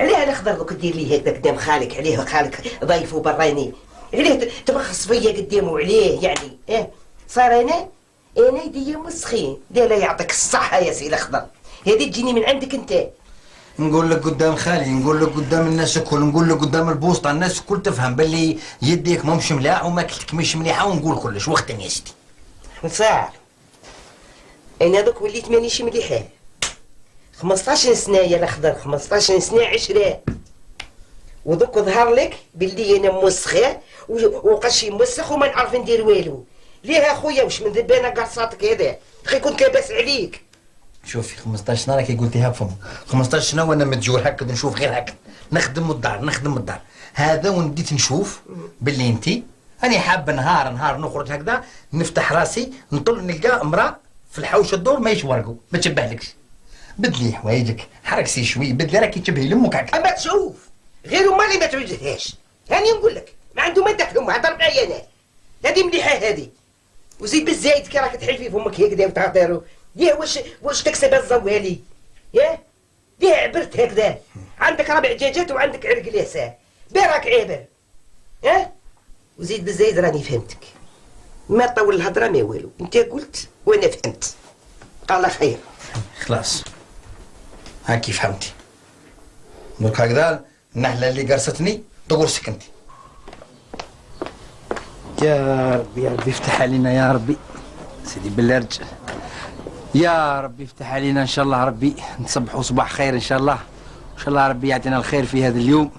عليه الاخضر دوك دير لي هكذا قدام خالك عليه خالك ضيف وبراني عليه تبخص فيا قدامه عليه يعني صار انا يدي مسخين لا يعطيك الصحه يا سي الاخضر هذه تجيني من عندك انت. نقول لك قدام خالي نقول لك قدام الناس الكل نقول لك قدام البوسطه الناس الكل تفهم باللي يديك ماهمش ملاح وماكلتك مش مليحه ونقول كلش وقتا يا سيدي. صار انا دوك وليت مانيش مليحه 15 سنه يا الاخضر 15 سنه 10 ودوك ظهر لك باللي انا مسخه وقشي مسخ وما نعرف ندير والو. ليه اخويا واش من ذبانه قرصاتك هذا خي كنت كاباس عليك. شوفي 15 سنه كي قلتيها بفمك 15 سنه وانا متجول هكا نشوف غير هكا نخدم الدار هذا ونديت نشوف باللي انت راني حابه نهار نخرج هكذا نفتح راسي نطل نلقى امراه في الحوش الدور ما يشورقوا ما تشبهلكش بدلي حوايجك حركسي شوي بدلي راكي تشبهي لامك هكا. اما تشوف غير امها اللي ما توجههاش هاني نقول لك ما عنده ما دخل امها هضر معايا انا هذه مليحه هذه وزيد بالزايد كي راك تحلفي فمك هكذا وتعطيرو ليه واش تكسب الزوالي ياه ليه عبرت هكذا؟ عندك 4 دجاجات وعندك عرق اليسار، راك عابر. وزيد بالزايد راني فهمتك. ما طول الهضره ما والو، انت قلت وانا فهمت. الله خير. خلاص هاكي فهمتي. دوك هكذا النحله اللي قرصتني تقول سكنتي. يا ربي يا ربي افتح علينا يا ربي سيدي بالله رجع. يا ربي افتح علينا ان شاء الله ربي نصبحوا صباح خير ان شاء الله. ان شاء الله ربي يعطينا الخير في هذا اليوم،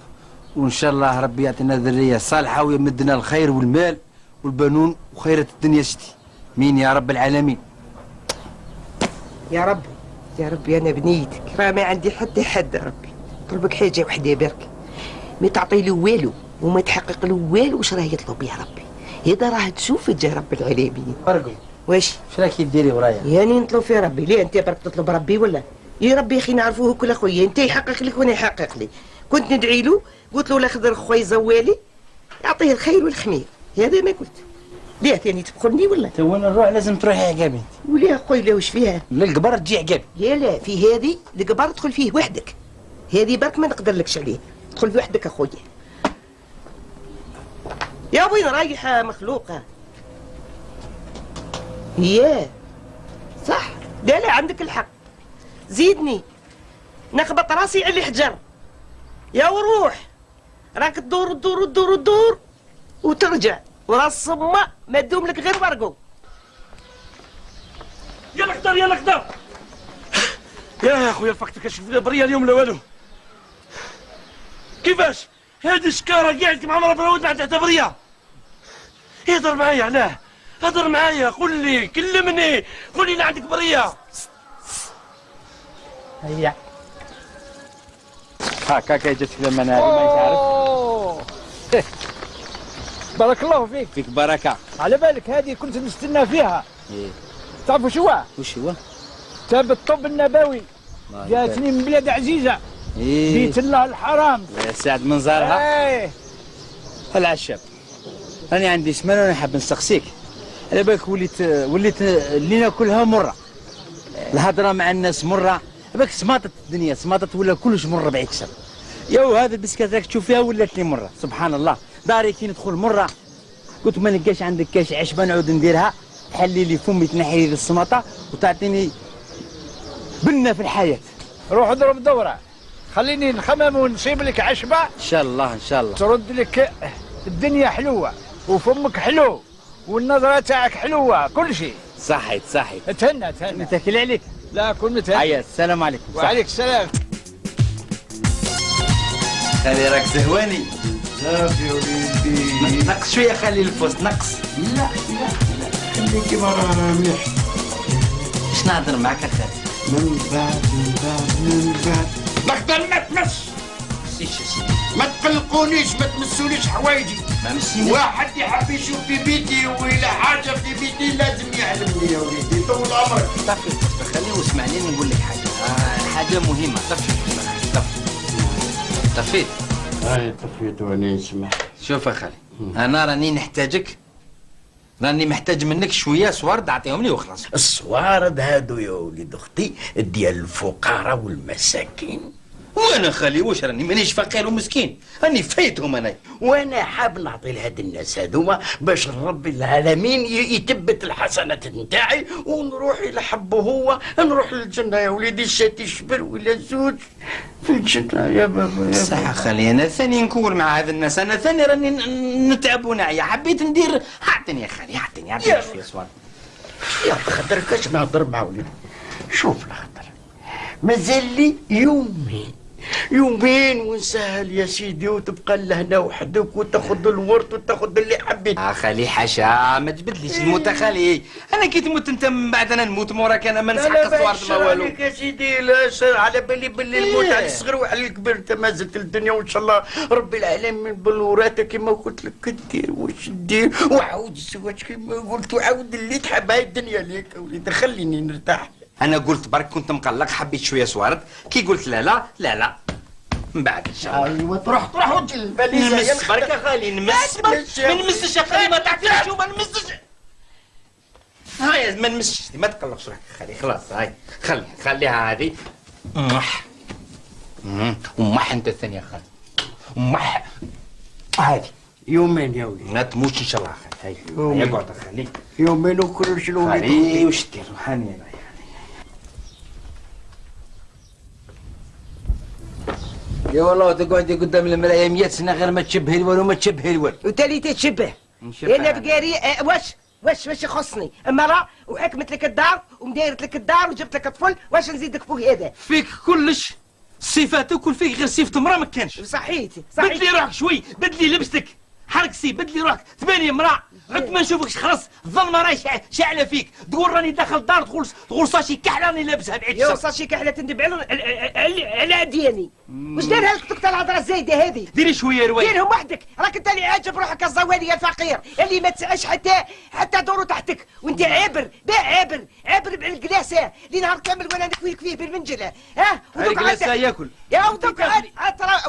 وان شاء الله ربي يعطينا ذريه صالحه ويمدنا الخير والمال والبنون وخيرة الدنيا شتي. مين يا رب العالمين. يا رب يا ربي انا بنيتك راه ما عندي حتى حد ربي. طلبك حاجه وحده برك، ما تعطي له والو وما تحقق له والو. واش راه يطلب يا ربي؟ هذا راه تشوف جا رب العالمين. فرقوا واش راكي ديري ورايا؟ يعني نطلب في ربي ليه؟ انت برك تطلب ربي ولا؟ يا ربي اخي نعرفوه كل خويا، انت يحقق لك وانا يحقق لي. كنت ندعي له قلت له لا خضر خويا زوالي يعطيه الخير والخمير، هذا ما قلت. ليه ثاني تبخلني ولا؟ تو وين نروح لازم تروحي عقابي. وليه خويا واش فيها؟ للقبر تجي عقابي. يا لا في هذه القبر تدخل فيه وحدك، هذه برك ما نقدرلكش عليه، تدخل في وحدك اخويا. يا وين رايحه مخلوقه؟ ياه صح، لا لا عندك الحق. زيدني نخبط راسي على الحجر. يا وروح راك تدور تدور تدور تدور وترجع وراس صمة ما تدوم لك غير ورقو. يا القدر يا القدر يا خويا فقتك اشوف بريه اليوم لا والو. كيفاش هذه الشكاره قاعد مع مرة براود عندها بريه؟ هضر معايا علاه؟ هضر معايا قول لي كلمني قول لي عندك بريه. هيا هاكا جاتك لما انا ما تعرف. بارك الله فيك. فيك بركه. على بالك هذه كنت نستنى فيها. ايه تعرف وش هو؟ وش هو؟ كتاب الطب النبوي جاتني من بلاد عزيزه. ايه بيت الله الحرام. يا سعد منظرها. ايه العشاب انا عندي سمانه وانا حاب نسقسيك. على بالك وليت لينا كلها مره. الهضره مع الناس مره. بالك سماطت الدنيا سماطت ولا كلش مره بعيد شر. يو هذا البسكات راك تشوف فيها ولات لي مره سبحان الله. داري كي ندخل مره قلت ما نلقاش عندك كاش عشبه نعود نديرها تحلي لي فمي تنحي لي السماطه وتعطيني بنه في الحياه. روح اضرب دوره خليني نخمم ونصيب لك عشبه ان شاء الله ان شاء الله. ترد لك الدنيا حلوه وفمك حلو والنظره تاعك حلوه كل شيء. صحيت صحيت. تهنى تهنى. نتكل عليك. لا كن متهنى. هيا السلام عليكم. وعليك السلام. هذه راك زهواني. لا يا وليدي نقص شويه خلي الفوس نقص. لا لا لا خلي كيما رانا مليح. باش نهضر معاك اخي. من بعد نقدر ما تمس. ما تقلقونيش ما تمسونيش حوايجي. واحد يحب يشوف في بيتي ولا حاجه في بيتي لازم يعلمني يا وليدي طول عمرك. طفي خليني واسمعني نقول لك حاجه مهمه. طفيت. طفيت وانا نسمع. شوف اخي انا راني نحتاجك، راني محتاج منك شويه صوارد اعطيهم لي وخلاص. الصوارد هادو يا وليد اختي ديال الفقراء والمساكين. وانا خالي واش راني مانيش فقير ومسكين، راني فايتهم انا. وانا حاب نعطي لهاد الناس هذوما باش رب العالمين يثبت الحسنات نتاعي ونروح الى حبه هو نروح للجنه يا وليدي. الشاتي شبر ولا زوج في الجنه يا بابا. صح خالي انا ثاني نكون مع هذا الناس، انا ثاني راني نتعب ونعيا. حبيت ندير اعطيني يا خالي اعطيني شويه صوارد. يا خاطر كاش نهضر مع وليدي. شوف الخاطر مازال لي يومين ونسهل يا سيدي وتبقى لهنا وحدك وتاخذ الورد وتاخذ اللي حبيت. خالي حاشا ما تبدليش الموت خالي. انا كي تموت انت من بعد انا نموت موراك انا ما نسحق الصوارد ما والو. عليك يا سيدي لا على بالي باللي الموت على الصغير وعلى الكبير. انت ما زلت الدنيا وان شاء الله ربي العالمين بالوراثه كما قلت لك دير واش دير وعاود الزواج كما قلت وعاود اللي تحب. هاي الدنيا ليك يا وليدي خليني نرتاح. انا قلت برك كنت مقلق حبيت شويه صوارد كي قلت لا لا لا لا من بعد ان شاء الله. ايوا تروح وتجي الباليزه نمس برك يا خالي نمس. ما نمسش يا خالي ما تعطينيش ما نمسش. هاي ما نمسش ما تقلقش روحك خالي خلاص. هاي خليها هذه ومح انت الثانيه خالي ومح هادي يومين يا ولدي ما تموتش ان شاء الله خالي. هاي اقعد خالي يومين وكل شنو خالي وش دير روحاني انا يا والله تقعدي قدام المرايه 100 سنه غير ما تشبهي الول وما تشبهي الول وتالي تتشبه انا بقاري واش يخصني امرأة وحكمت لك الدار ومدايرت لك الدار وجبت لك طفل واش نزيدك فوق هذا فيك كلش صفاتك والفيك غير صفة امرأة ما كانش صحيت بدلي روحك شوي بدلي لبستك حركسي بدلي روحك 8 امرأة عد ما نشوفكش خلاص الظلمة راهي شاعلة فيك تقول راني داخل الدار تقول صاشي كحلة راني لابسها بعيد يا صاشي كحلة تندب على دياني واش دارها لك تقطع الهضرة الزايدة هذه ديري شوية رواية ديرهم وحدك راك انت اللي عاجب روحك الزوالي الفقير اللي ما تسعاش حتى دورو تحتك وانت عابر عابر بالقلاسة اللي نهار كامل وانا نكويك فيه بالمنجلة ها القلاسة ياكل يا ودوك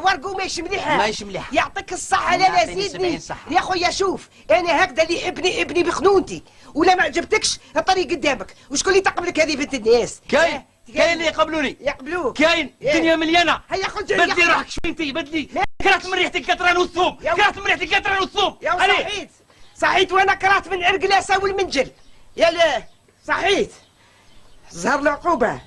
ورقو ماهيش مليحة يعطيك الصحة لا زيدني يا خويا شوف انا هكذا اللي يحبني بخنونتي ولا ما عجبتكش الطريق قدامك وشكون اللي تقبلك هذه بنت الناس كاين اللي يقبلوني يقبلوك كاين الدنيا مليانه هيا خرج بدلي روحك شوي انت بدلي كرهت من ريحه القطران والثوم كرهت من ريحه القطران والثوم يا صحيت وانا كرهت من القلاسه والمنجل يا لا صحيت ظهر العقوبه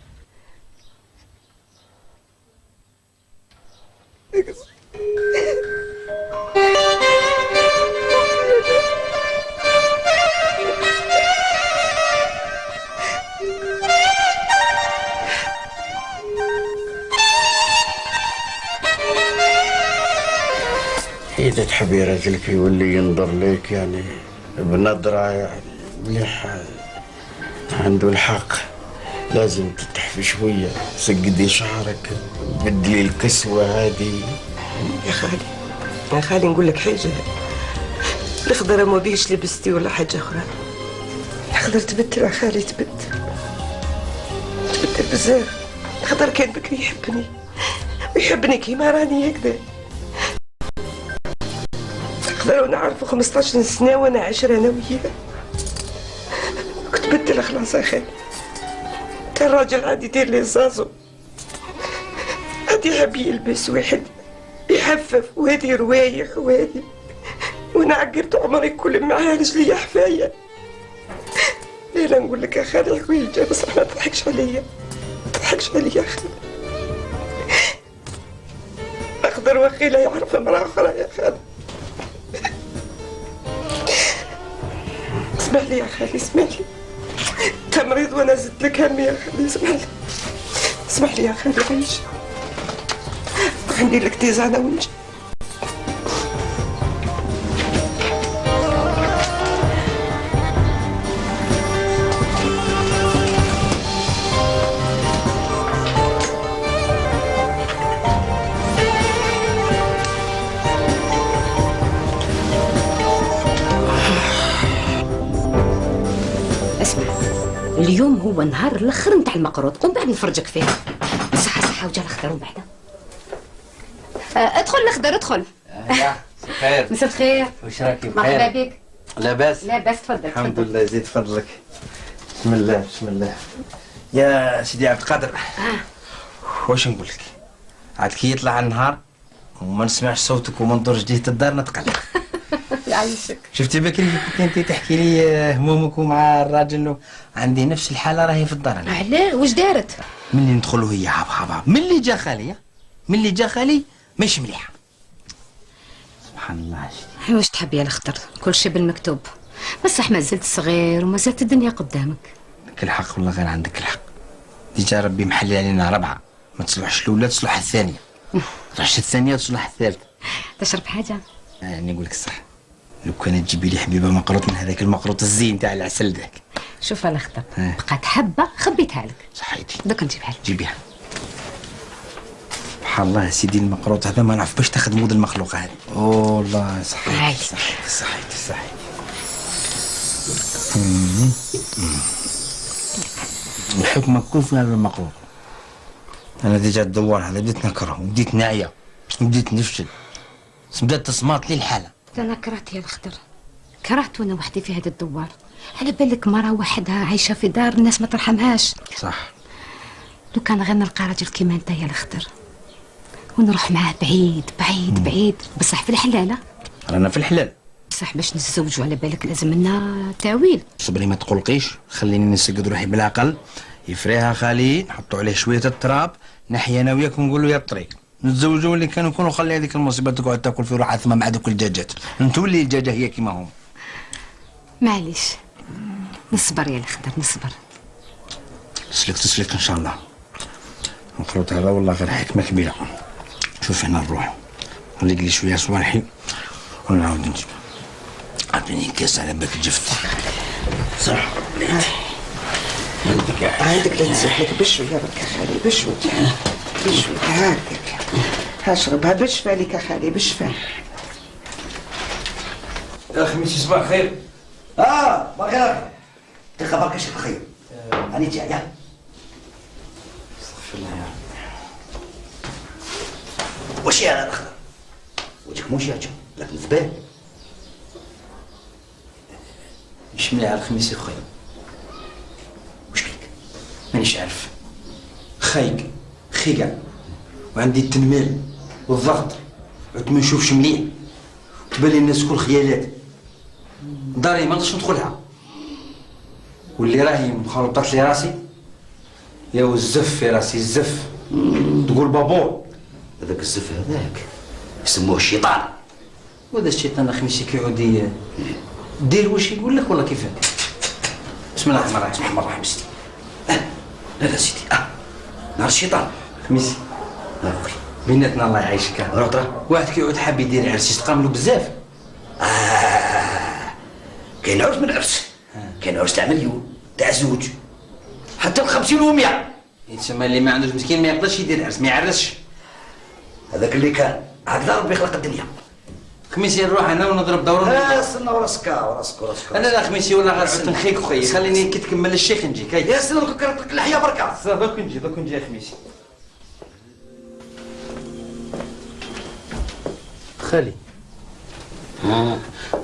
إذا تحبي راجلك يولي ينظر لك يعني بنظرة يعني مليح عنده الحق لازم تتحفي شوية سقدي شعرك بدلي الكسوة هذه يا خالي نقول لك حاجة الخضرة ما بيش لبستي ولا حاجة أخرى الخضر تبدل يا خالي تبدل بزاف الخضر كان بكري يحبني ويحبني كيما راني هكذا الخضر وانا عارفه 15 سنة وانا عاشرة انا وياه كنت بدل خلاص يا خالي كان راجل عادي يدير لي زازو عادي يحب يلبس واحد يحفف وهذه روايح وهذه وانا عقرت عمري كل معاه رجلي حفايه لا نقول لك يا خالي حويجه بصح ما تضحكش عليا ما تضحكش عليا يا خالي اخضر وخيله يعرف امراه اخرى يا خالي اسمح لي يا خالي اسمح لي تمريض وانا زدت لك همي يا خالي اسمح لي اسمح لي يا خالي عيش عندي لك تيزانه ونجي اليوم هو نهار الاخر نتاع المقروط ومن بعد نفرجك فيه صحة وجا الاخضر ومن بعد ادخل الاخضر ادخل خير مساء الخير واش راكي بخير مرحبا بك لاباس لاباس تفضل الحمد لله يزيد فضلك بسم الله بسم الله يا سيدي عبد القادر واش نقول لك عاد كي يطلع النهار وما نسمعش صوتك وما ندور جديد الدار نتقلق يعيشك شفتي بكري كنت انت تحكي لي همومك ومع الراجل عندي نفس الحاله راهي في الدار انا علاه واش دارت ملي ندخلوا هي هاب ملي جا خالي ملي جا خالي ماشي مليحه سبحان الله واش تحب يا الاخضر كل شيء بالمكتوب بصح ما زلت صغير وما زالت الدنيا قدامك عندك الحق والله غير عندك الحق ديجا ربي محلي علينا ربعه ما تصلحش الاولى تصلح الثانيه رحش الثانيه تصلح الثالثه تشرب حاجه يعني نقول لك الصح لو كانت تجيبي لي حبيبه مقروط من هذاك المقروط الزين تاع العسل ذاك شوف الاخضر بقات حبه خبيتها لك صحيتي دوك نجيبها لك جيبيها سبحان الله يا سيدي المقروط هذا ما نعرف باش تاخذ مود المخلوق هذا والله صحيتي صحيتي الحكمة كل في هذا المقروط انا ديجا الدوار هذا بديت نكره وبديت نعيا وبديت نفشل بدات تصمات لي الحاله انا كرهت يا الاخضر كرهت وانا وحدي في هذا الدوار على بالك مرة وحدها عايشة في دار الناس ما ترحمهاش صح لو كان غير نلقى راجل كيما انت يا الخضر ونروح معاه بعيد بعيد بعيد، بصح في الحلالة. رانا في الحلال. بصح باش نتزوجوا على بالك لازم لنا تعويل. صبري ما تقلقيش، خليني نسقد روحي بالعقل. يفريها خالي، نحطوا عليه شويه التراب، نحيا انا وياك ونقول له يا الطريق نتزوجوا اللي كانوا يكونوا. خلي هذيك المصيبه تقعد تاكل في روحها ثم مع دوك الدجاجات. نتولي الدجاجه هي كيما هم. معليش نصبر يا الخضر نصبر. تسلك ان شاء الله. الخروط هذا والله غير حكمه كبيره. شوف هنا نروح نلقى لي شويه صوالحي ونعاود نجي. عطيني كاس على بالك جفت. صح عندك لا تسحلك بشوي يا برك خالي بشوي بشوي هاكك هاشربها بشفى لك يا خالي بشفى. يا خميسي صباح الخير. صباح الخير. انت خبرك ايش بخير؟ هاني جاي. استغفر الله يا رب. واش يا الاخضر؟ وجهك مو شاجو لكن ذبان. مش مليح على الخميسي خويا. واش بيك؟ مانيش عارف. خايق خيقع وعندي التنميل والضغط عد ما نشوفش مليح. تبان لي الناس كل خيالات. داري ما نقدرش ندخلها. واللي راهي مخلطات لي راسي يا الزف في راسي الزف. تقول بابور. هذاك الزف هذاك يسموه الشيطان. وهذا الشيطان خميسي كيعود دير واش يقول لك والله كيفاه. بسم الله الرحمن الرحيم. بسم الله الرحمن الرحيم سيدي. لا سيدي نهار الشيطان. خميسي بيناتنا الله يعيشك. واحد كيعود حاب يدير عرس يستقام له بزاف. كاين عرس من عرس. كاين عرس تاع مليون تاع زوج حتى ال 50 و 100. يتسمى اللي ما عندوش مسكين ما يقدرش يدير عرس ما يعرسش. هذاك اللي كان هكذا ربي خلق الدنيا. خميسي نروح انا ونضرب دور. استنى وراسك. انا لا خميسي والله غير عدت نخيك خويا. خليني كي تكمل الشيخ نجي كاي. يا سلام دوك كرتك اللحيه بركه. دوك نجي يا خميسي. خالي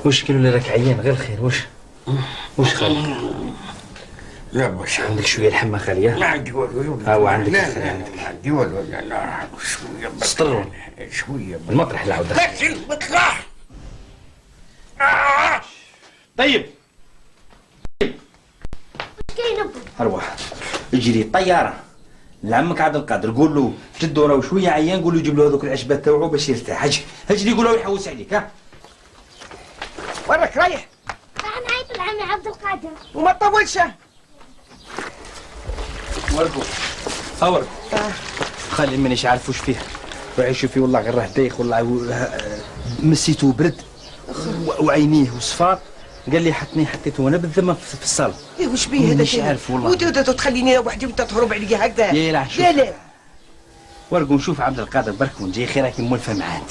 واش كيلو اللي راك عيان غير الخير واش خالي؟ لا باش عندك شويه الحمى خالي؟ ما عندي والو. هو عندك. لا ما عندي والو. لا شويه سطر شويه المطرح اللي عاود داك المطرح. طيب كاين ابو ارواح اجري طياره لعمك عبد القادر قول له جدو راه شويه عيان قول له يجيب له هذوك العشبات تاوعو باش يرتاح. اجري قول له يحوس عليك. ها وين راك رايح؟ راح نعيط لعمي عبد القادر وما تطولش. ورقو ورقو خلي مانيش عارف واش فيه. روحي شوفي والله غير راه دايخ والله مسيتو برد وعينيه وصفار. قال لي حطيته انا بالذمه في الصاله. ايه واش بيه هذا؟ مانيش عارف والله. ودي تخليني وحدي وانت تهرب عليا هكذا. لا شوف. لا ورقو نشوف عبد القادر برك ونجي خير راكي مولفه معاه انت.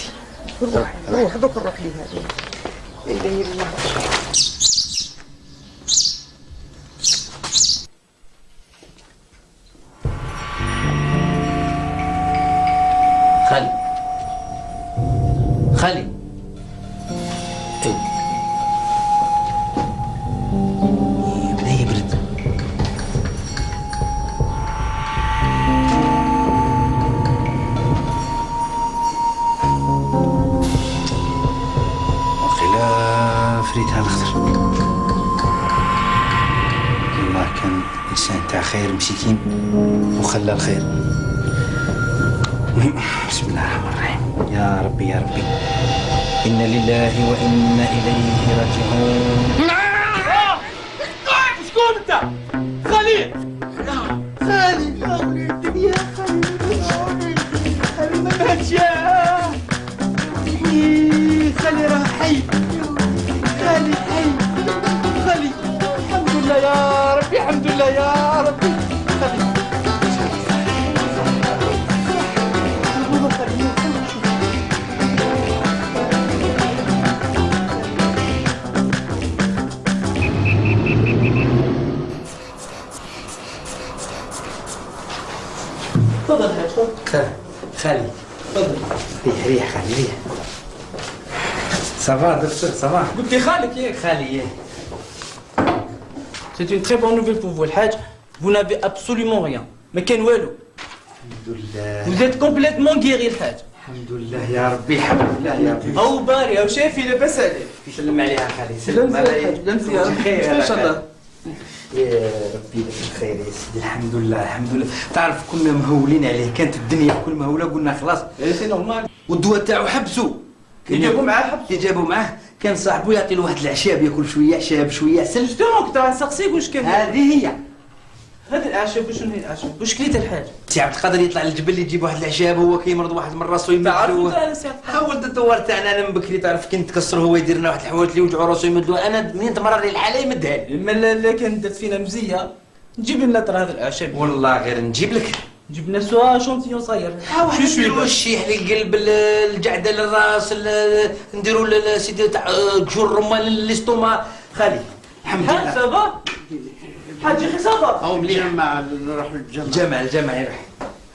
روح دوك نروح لي هذه. لا اله الا الله. خالي بدا يبرد. وقيلا فريتها الخضر. والله كان انسان تاع خير مسكين وخلى الخير. بسم الله الرحمن الرحيم. يا ربي يا ربي إنا لله وإنا إليه راجعون. شكون أنت؟ خالي خالي يا وليدي يا خالي خالي ما ماتش يا خالي راه حي. خالي حي خالي الحمد لله يا ربي الحمد لله يا ربي. خالي تفضل خالي تفضل. ريح خالي ريح. صافا دكتور صافا. قلت لي خالك ياك؟ خالي ياك. C'est une très bonne nouvelle pour vous الحاج. Vous n'avez absolument rien. ما كان والو. الحمد لله. وزيت كومبليتمون كيغي الحاج. الحمد لله يا ربي الحمد لله يا ربي. او باري او شافي لاباس عليك. سلم عليها خالي سلم عليها. لمسي يا ربي ان شاء الله. يا ربي لك الخير يا سيدي الحمد لله الحمد لله. تعرف كنا مهولين عليه كانت الدنيا كل مهوله قلنا خلاص سي نورمال. والدواء تاعو حبسوا. كي جابوا معاه حبس. كي جابوا معاه كان صاحبو يعطي له واحد العشاب ياكل شويه عشاب شويه عسل. شنو كنت نسقسيك واش كان؟ هذه هي. هذه الاعشاب وشنو هي الاعشاب؟ واش كليت الحاج؟ سي عبد القادر يطلع للجبل يجيب واحد العشاب هو كيمرض واحد من راسو يمد له. حاولت الدوار تاعنا انا من بكري تعرف كي نتكسر هو يدير لنا واحد الحوايج اللي يوجعوا راسو يمدوا انا منين تمرر لي الحاله يمدها لي. اما كان درت فينا مزيه نجيب لنا ترى هذا الاعشاب. والله غير نجيب لك. جبنا سوا شونتيون صغير. نديروا الشيح للقلب الجعده للراس نديروا سيدي تاع جور الرمان للاستوما خالي. الحمد لله. صافا حاجي خي صافا. او مليح نروح للجامع. الجامع يروح.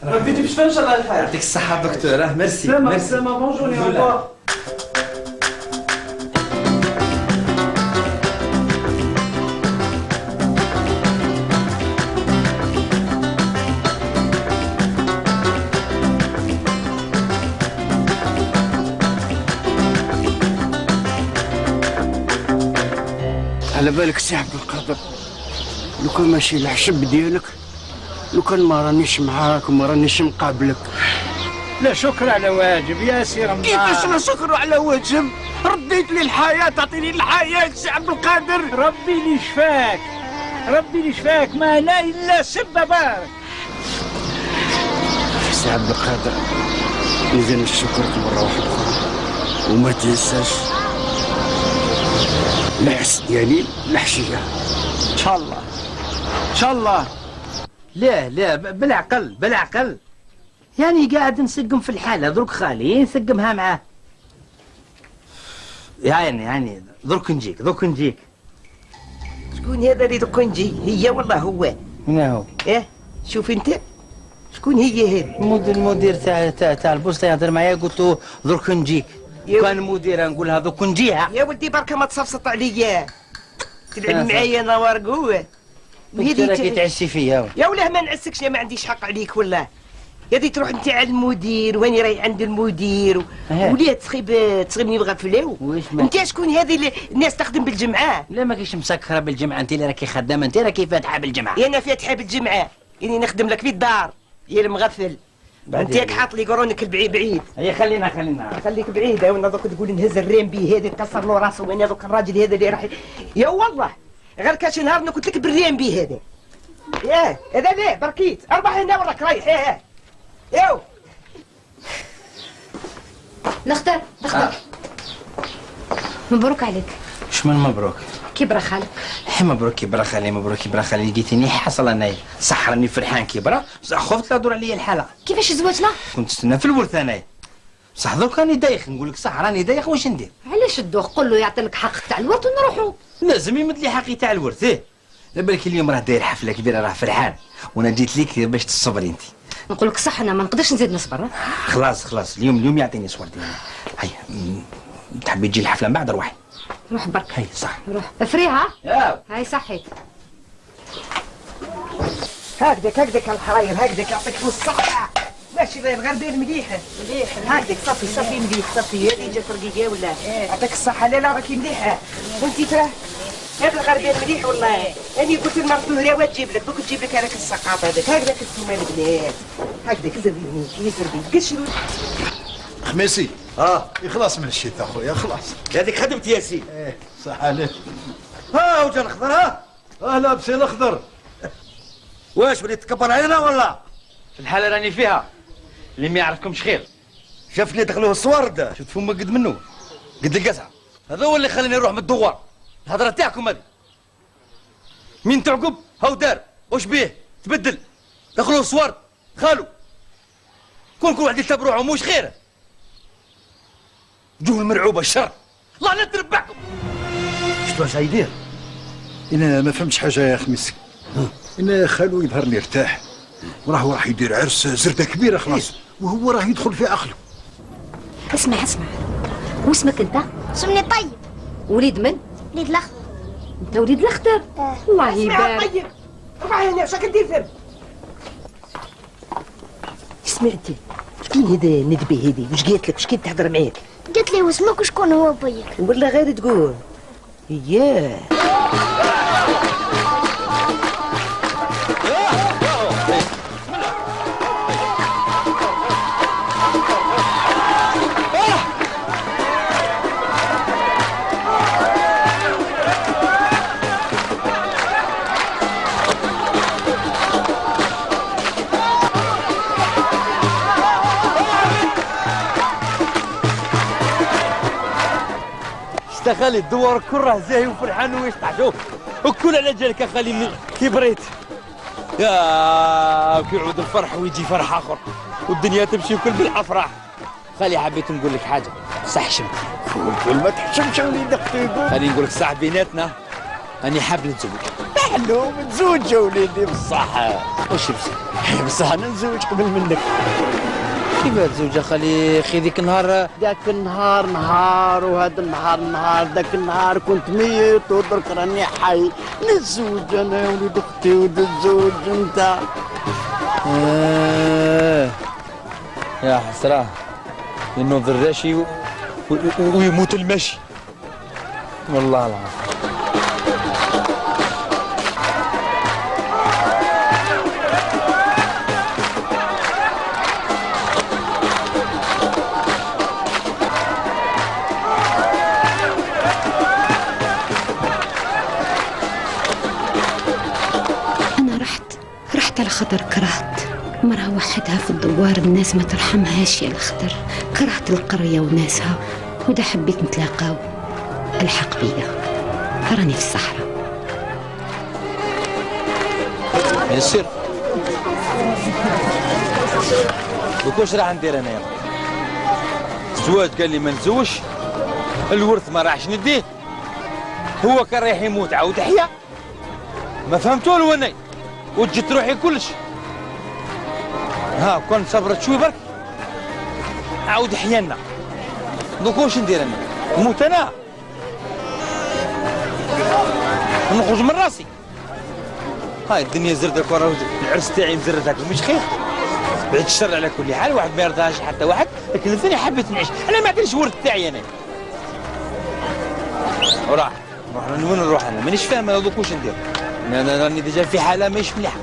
ربي تشفى ان شاء الله الحال. يعطيك الصحه دكتور. ميرسي. سلامة بونجور يا ربا. على بالك سي عبد القادر لو كان ماشي العشب ديالك لو كان ما رانيش معاك وما رانيش مقابلك. لا شكر على واجب يا سي رمضان. كيفاش لا شكر على واجب؟ رديت لي الحياة تعطيني الحياة سي عبد القادر. ربي اللي شفاك ربي اللي شفاك ما لا الا سبه بارك. سي عبد القادر إذا نشكرك مرة واحدة أخرى وما تنساش العرس ديالي الحشية إن شاء الله إن شاء الله. لا بالعقل بالعقل يعني قاعد نسقم في الحالة دروك خالي نسقمها معاه. يعني دروك نجيك. شكون هذا اللي دوك نجي؟ هي والله هو؟ من هو؟ شوف انت شكون هي هذه؟ المدير تاع البوسطة يهضر معايا قلت له دروك نجيك. كان مدير نقول لها دوك نجيها. يا ولدي بركة ما تصفصط عليا تلعب معايا نوار قوة. وهذي راكي تعسي فيا. يا ولا ما نعسكش ما عنديش حق عليك ولا. يا تروح انت على المدير واني راي عند المدير وليه تخيبني بغفله. انت شكون هذه اللي الناس تخدم بالجمعه؟ لا ما كاينش مسكره بالجمعه. انت اللي راكي خدامه انت راكي فاتحه بالجمعه. انا فاتحه بالجمعه اني نخدم لك في الدار يا المغفل. انت ياك حاط لي قرونك بعيد. هي خلينا خليك بعيد. وانا دوك تقول نهز الريم به هذا نكسر له راسه. وانا دوك الراجل هذا اللي راح يا والله غير كاش نهار انا قلت لك بالريم به هذا. هذا ليه بركيت اربح هنا وراك رايح. ياو نختار مبروك عليك. شمن مبروك؟ كبر خالك. مبروك كبر خالي لقيتني حصل انايا صح راني فرحان كبر خفت لا تدور عليا الحاله. كيفاش زوجنا؟ كنت نستنى في الورث انايا صح درك راني دايخ نقول لك صح راني دايخ واش ندير؟ علاش الدوخ؟ قول له يعطي لك حقك تاع الورث ونروحوا. لازم يمد لي حقي تاع الورث. بالك اليوم راه داير حفله كبيره راه فرحان وانا جيت ليك باش تصبري انت. نقول لك صح انا ما نقدرش نزيد نصبر. خلاص اليوم يعطيني صور ديالي. هيا تحبي تجي الحفله من بعد روحي. روح برك. هيا صح روح فريعه. هاي صحيت. هكذاك الحراير هكذاك يعطيك الصحة. ماشي غير دير مليحة هكذاك صافي مليح صافي. هذه جات رقيقة ولا يعطيك الصحة. لا راكي مليحة وانتي تراه هذا الغربير مليح والله. أنا قلت لمرت الهراوة تجيب لك دوك تجيب لك هذاك السقاط هذاك هكذاك انتوما البنات هكذاك زربيني قشروا. خميسي يخلص من الشتاء خويا خلاص. هذيك خدمت يا سي. صح عليك. وجا الخضر لابسين الاخضر. واش بديت تكبر علينا ولا؟ في الحالة راني فيها اللي ما يعرفكمش خير. شافني دخلوه الصوارد شفت فما قد منه قد القزعة. هذا هو اللي خلاني نروح من الدوار. الهضرة تاعكم هذه مين تعقب هاو دار واش بيه تبدل دخلوه الصوارد خالو كل واحد يتبع روحه موش خير. جوه المرعوبة الشر الله لا تربعكم. شتو واش غايدير؟ انا ما فهمتش حاجه يا خميسي. انا خالو يظهر لي ارتاح راح يدير عرس زرده كبيره خلاص وهو راه يدخل في عقله. اسمع واسمك انت؟ اسمي طيب. وليد من؟ وليد الاخضر. انت وليد الاخضر؟ الله يبارك. طيب روح هنا واش راك دير ذنب؟ سمعتي؟ شكون هذا ندبي هذي؟ واش قالت لك؟ واش كنت تهضر معاك؟ قالت لي واسمك وشكون هو بيك؟ ولا غير تقول ياه. خالي الدوار كل راه زاهي وفرحان ويشطح. شوف وكل على جالك اخالي من كي بريت يا كيعود الفرح ويجي فرح اخر والدنيا تمشي وكل بالافراح. خالي حبيت نقول لك حاجه صح شمت قول ما تحشمش وليدي اختي. خليني نقول لك صح بيناتنا راني حاب نتزوج. حلو متزوج يا وليدي بصح. واش بصح انا نزوج قبل منك. كيفاه تزوج خالي؟ اخي ذيك النهار ذاك النهار نهار وهذا النهار نهار. ذاك النهار كنت ميت ودرك راني حي. نتزوج انا يا وليد اختي وتتزوج انت. يا حسرة ينوض الراشي ويموت المشي والله العظيم. على خاطر كرهت مرة وحدها في الدوار، الناس ما ترحمهاش يا الخضر. كرهت القرية وناسها ودا حبيت نتلاقاو. الحق بيا راني في الصحراء. يسير وكوش راح ندير انايا؟ الزواج قال لي ما نتزوجش، الورث ما راحش نديه، هو كان رايح يموت عاود حيا. ما فهمتوا ولا وني؟ وجدت روحي كلش. ها كون صبرت شوي برك عاود حيانا. دوك واش ندير انا؟ نموت انا؟ نخرج من راسي. هاي الدنيا زردك ورا العرس تاعي مزردك مش خير. بعد الشر على كل حال، واحد ما يرضاش حتى واحد، لكن الثاني حبيت نعيش. انا ما عنديش ورث تاعي انا. وراح نروح وين نروح انا؟ مانيش فاهم انا دوك واش ندير. انا راني ديجا في حاله ماهيش مليحه.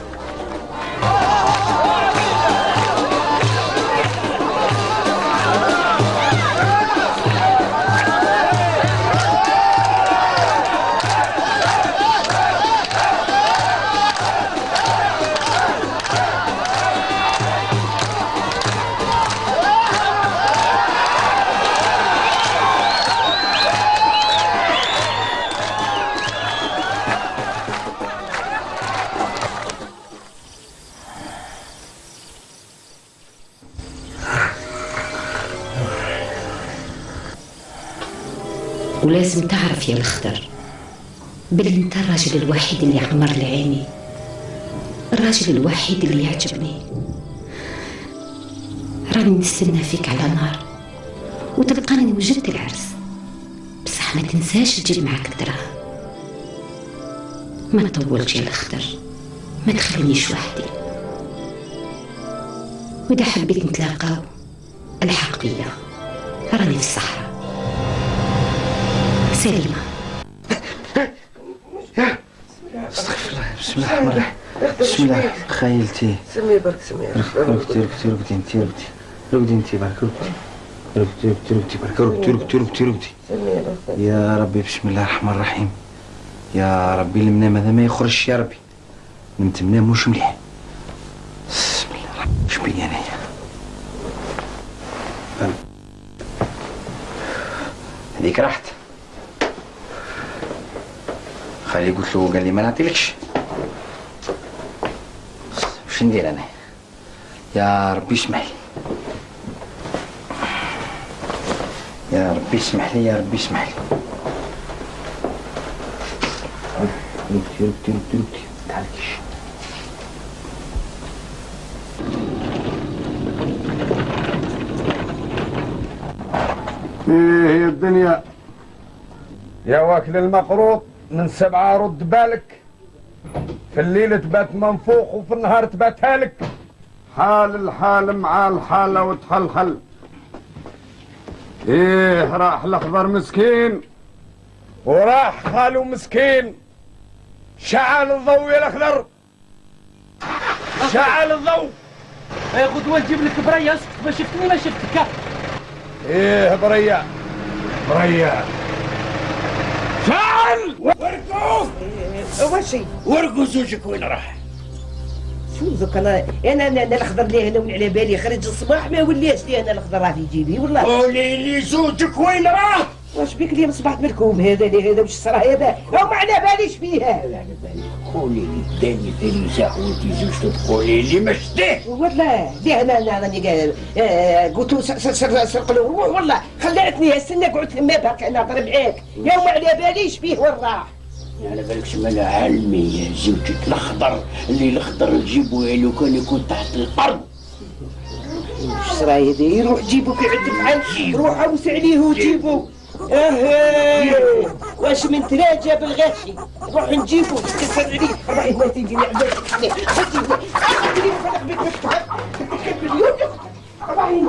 ولازم تعرف يا الخضر بلي انت الراجل الوحيد اللي عمر لي عيني، الراجل الوحيد اللي يعجبني. راني نستنى فيك على نار وتلقاني وجدت العرس، بصح ما تنساش تجيب معك الدراهم. ما طولش يا الخضر، ما تخلينيش وحدي، وإذا حبيت نتلاقاو الحق بيا راني في الصحراء. سليمة. استغفر الله. بسم الله الرحمن الرحيم. بسم الله. خيلتي سمي برك سمي. ركبتي انت ركبتي انت برك ركبتي برك ركبتي. يا ربي بسم الله الرحمن الرحيم. يا ربي المنام هذا ما يخرجش يا ربي. نمت منام مش مليح. بسم الله الرحمن. اش بيا انايا؟ هذيك راحت. خالي قلت له قال لي ما نعطيلكش. واش ندير انا؟ يا ربي اسمح لي، يا ربي اسمح لي، يا ربي اسمح لي. ركبتي تعالكيش. ايه هي الدنيا يا واكل المقروط. من 7 رد بالك، في الليل تبات منفوخ وفي النهار تبات هالك. حال الحال مع الحالة وتحلحل. ايه راح الاخضر مسكين وراح خالو مسكين. شعل الضوء يا الاخضر، شعل الضوء. يا غدوة نجيب لك برية. اسكت، ما شفتني ما شفتك. ايه برية برية. شعل ورقوا. واشي ورقوا زوجك وين راح؟ شو ذوك انا الاخضر اللي هنا وعلى بالي خرج الصباح ما وليش لي انا الاخضر راه في جيبي والله. قولي لي زوجك وين راه؟ واش بيك اليوم صبحت ملكوم هذا اللي هذا واش صرا هذا؟ او ما على باليش فيها. على بالي. قولي لي ثاني ساعة وانت زوجته تقولي لي ما شتيه. والله ليه انا راني قلت له سرق له روح والله خلعتني استنى قعدت ثما برك انا نهضر معاك يا وما على باليش فيه وراح. على بالك شمالها علمي يا زوجة الاخضر اللي الاخضر نجيبوه لو كان يكون تحت الارض. واش صرا هذا؟ يروح جيبو كي عند الحل روح اوسع عليه وجيبو. واش من تراجع بالغاشي روح نجيبو تكسر عليه. راهي ما تيجي نعمل خليه خليه فرق بك راهي.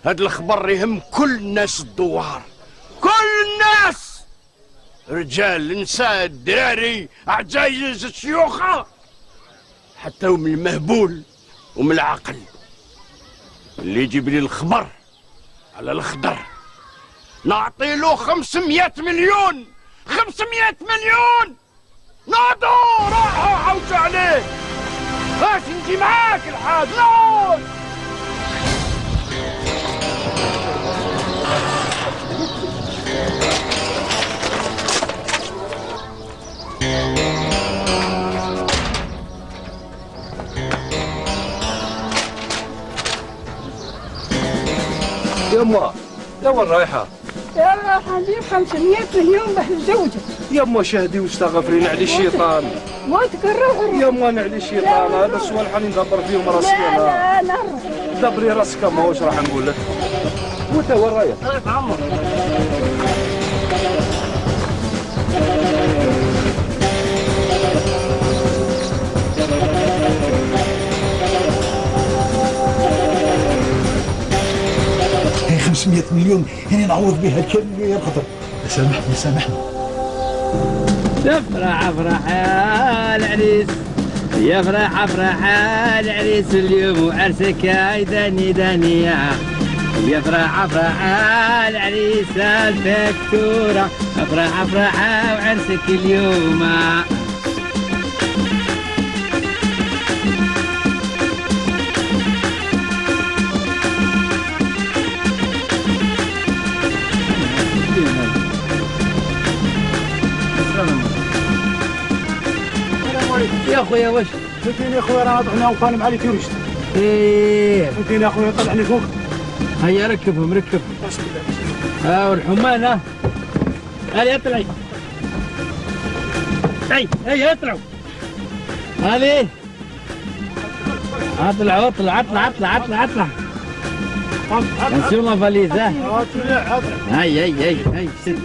هذا الخبر يهم كل الناس الدوار، كل الناس، رجال نساء الدراري عجايز الشيوخة حتى من المهبول ومن العقل. اللي يجيب لي الخبر على الاخضر نعطي له 500 مليون. 500 مليون ناضوا راحوا حوشوا عليه. باش نجي معاك الحاج نوض. يما يا وين رايحة؟ يلا حنجيب 500 مليون باش نزوجك. يما شهدي واستغفرين على الشيطان. ما تكرهوا. يما انا على الشيطان هذا السؤال حاني ندبر فيهم راسي انا. لا لا دبري راسك ما واش راح نقول لك. وانت وين رايح؟ رايح عمر. هي 500 مليون هاني نعوض بها كل يا الخضر. سامحني سامحني. يفرح افرح يا العريس، يفرح افرح يا العريس اليوم وعرسك يا داني دانية. يفرح افرح يا العريس الفكتورة، افرح افرح وعرسك اليوم. يا اخويا واش؟ فهمتيني يا اخويا راه طحنا وقالم عليك يورشت. ايه فهمتيني يا اخويا طلعني فوق. هيا ركبهم ركبهم. ها والحمان ها. هيا اطلعي. هيا اطلعوا. هذه. اطلعوا اطلع اطلع اطلع اطلع اطلع. نسيو فاليز ها. هيا هيا هيا سد.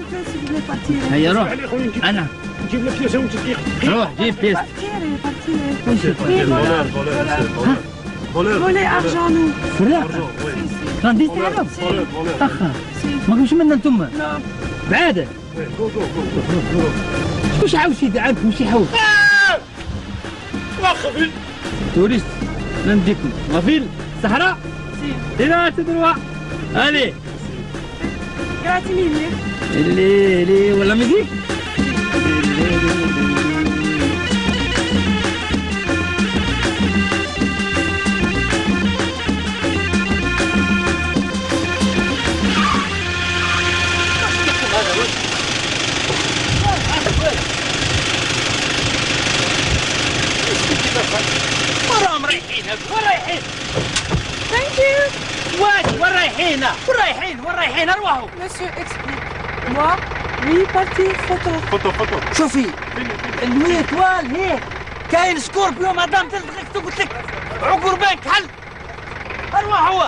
هيا روح. انا. نجيب لك بياسه وانت تديق. روح جيب بياسه. فولي ارجانو. لا كان تعرف طخه ما كنتش منا انتم بعاده. واش عاوز سيدي عندك واش يحوس؟ واخفين توريست نديكم غفيل صحراء هنا تدروا هذه Grazie mille. اللي ولا مزيك وراهم رايحين وين رايحين؟ Thank you. وين رايحين؟ وين رايحين ارواحوا؟ Monsieur explique. Moi, lui parti photo. فوتو شوفي المية طوال هيك كاين سكوربيو مادام تلدغك قلت لك عقر بانك حل ارواحوا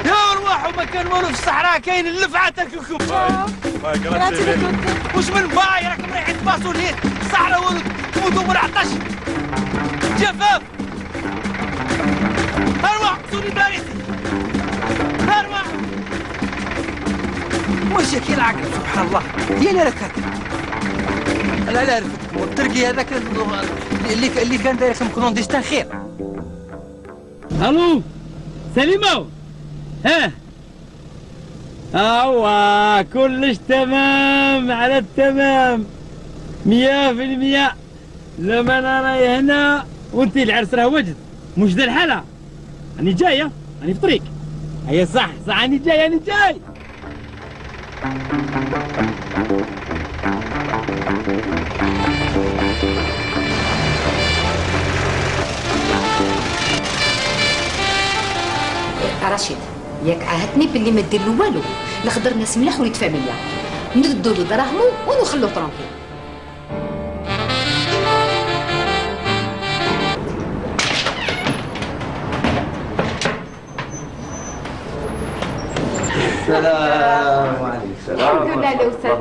يا ارواحوا ما كان والو في الصحراء كاين اللفعه تاكلكم وش من باي راكم رايحين تباصوا ليه الصحراء والو تموتوا من العطش جفاف ارمع سوني باريسي ارمع مش كي العقل سبحان الله ديالي راك هكا لا عرفت والتركي هذاك اللي كان داير اسم كلونديستان خير. الو سليمة ها كلش تمام على التمام 100%. لما انا راي هنا وانت العرس راه وجد مش ذا الحالة. راني جاية راني في طريق. هيا صح راني جاي رشيد ياك عاهدتني باللي ما دير له والو. الخضر ناس ملاح وليد فاميليا ندو له دراهمو ونخلوه طرونكيل. السلام عليكم. الحمد لله لوسات.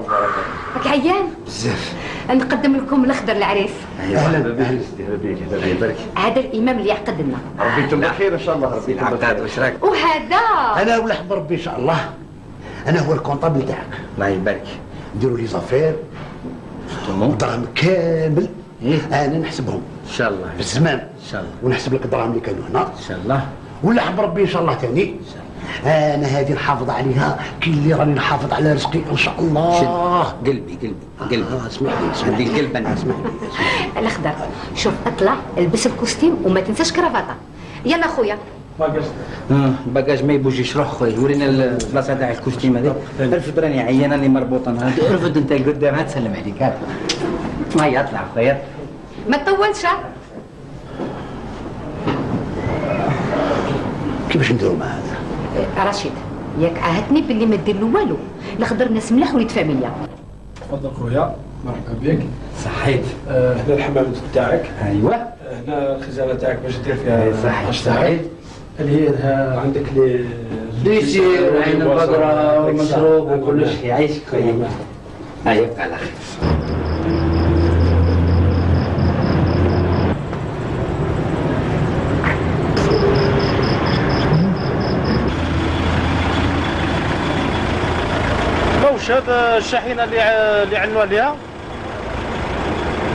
راك عيان؟ بزاف. نقدم لكم الخضر العريس. اهلا بك الله يبارك. هذا الامام اللي يعقد لنا. ربي يتم بخير ان شاء الله. ربي يتم بخير. واش راك؟ وهذا انا ولحم ربي ان شاء الله. انا هو الكونطابل تاعك. الله يبارك. نديروا لي زافير الدراهم كامل. انا نحسبهم ان شاء الله في الزمان ان شاء الله. ونحسب لك الدراهم اللي كانوا هنا ان شاء الله. ولحم ربي ان شاء الله ثاني. انا هذه نحافظ عليها كي اللي راني نحافظ على رزقي ان شاء الله. قلبي اسمح لي هذه القلب انا. اسمح لي الخضر شوف اطلع البس الكوستيم وما تنساش كرافاطه. يلا خويا. باكاج ما يبوجيش روح خويا. ورينا البلاصه تاع الكوستيم هذيك. رفد راني عيان راني مربوط انا. رفد انت لقدام تسلم عليك. هيا اطلع خويا. ما تطولش. كيفاش نديروا مع هذا؟ رشيد ياك عاهدتني باللي ما دير له والو. الخضر ناس ملاح وليد فاميليا. تفضل خويا مرحبا بك. صحيت. هنا الحمام تاعك. ايوا. هنا الخزانه تاعك باش دير فيها صحيت. اللي هي عندك لي ديسير وعين البقره والمشروب وكل شيء. يعيشك خويا. يبقى على خير. واش هذا الشاحنه اللي علنوا عليها؟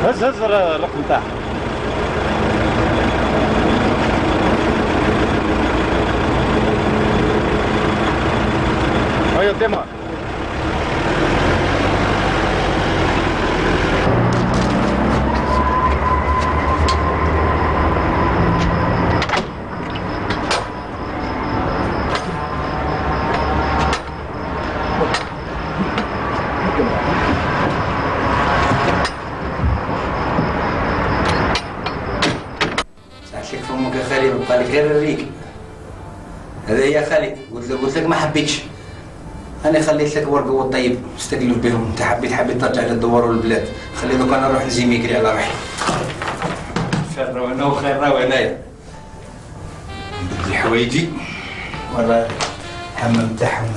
هز الرقم تاعها. هيا ديما ساعتك فمك يا خالي بقى لك غير الريق. هذا يا خالي قلت لك ما حبيتش. انا خليت لك ورقه والطيب استقلوا بهم. انت حبيت ترجع للدوار والبلاد. خلي دوك انا نروح نزي ميكري على روحي. خير روانه وخير روانايا. نبدل حوايجي ولا الحمام تاعهم.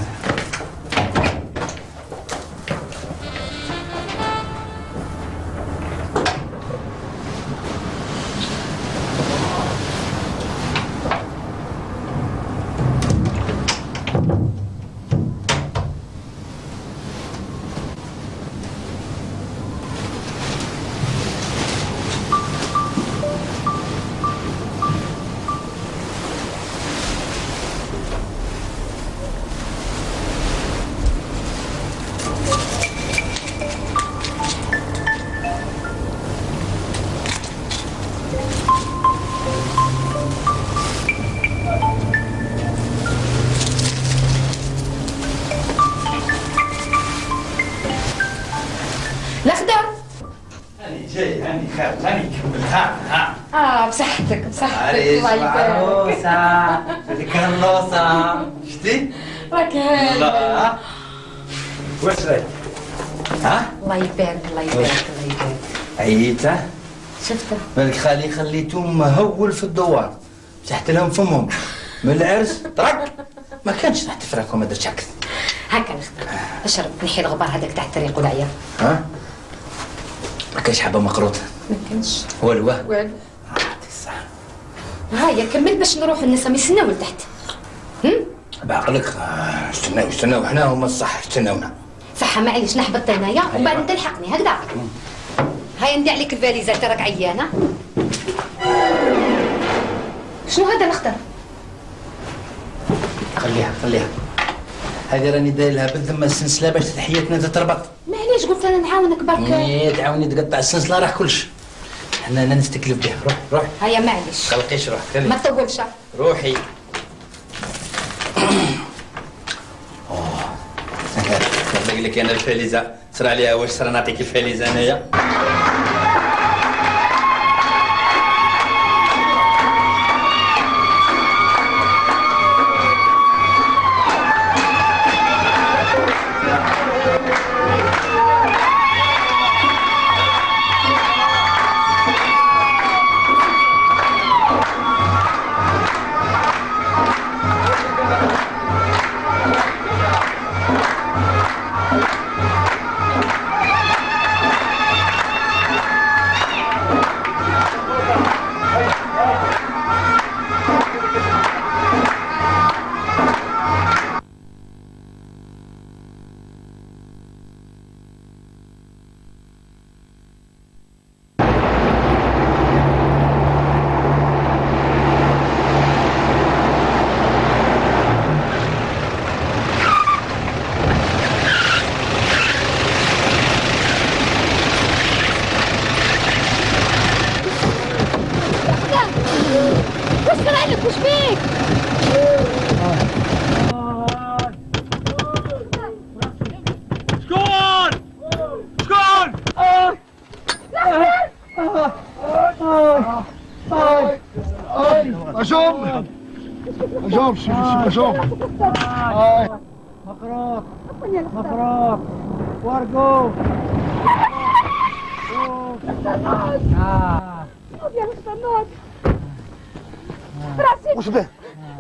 جاي هاني خير هاني كمل ها بصحتك عريس الله يبارك. عروسة هذيك النوصة شفتي؟ راك هاني لا واش رايك؟ ها؟ الله يبارك الله يبارك الله يبارك. عييت شفته بالك خالي خليتهم مهول في الدوار فتحت لهم فمهم من العرس طرق ما كانش تحت فراك وما درتش هكذا هكا نخدم اشرب نحي الغبار هذاك تاع الطريق والعيا. ها؟ ما كاينش حبه مقروطه ما كانش والو والو. هيا كمل باش نروح الناس راهم يستناو لتحت. بعقلك استناو حنا هما الصح استناونا. صح معليش نحبط انايا ومن بعد انت تلحقني هكذا. هيا ندير عليك الفاليزه تراك عيانه. شنو هذا الاخضر؟ خليها هذه راني داير لها بالذمه السلسله باش تحياتنا تتربط. معليش قلت انا نعاونك برك. تعاوني تقطع السلسله راه كلش. انا نستكلف بها. روح هيا معليش خلقيش روح ما تطولش روحي. نطلق لك انا الفاليزه صرا عليها واش صرا نعطيك الفاليزه انايا. مبروك وارجو يا مستنود راسي وش به؟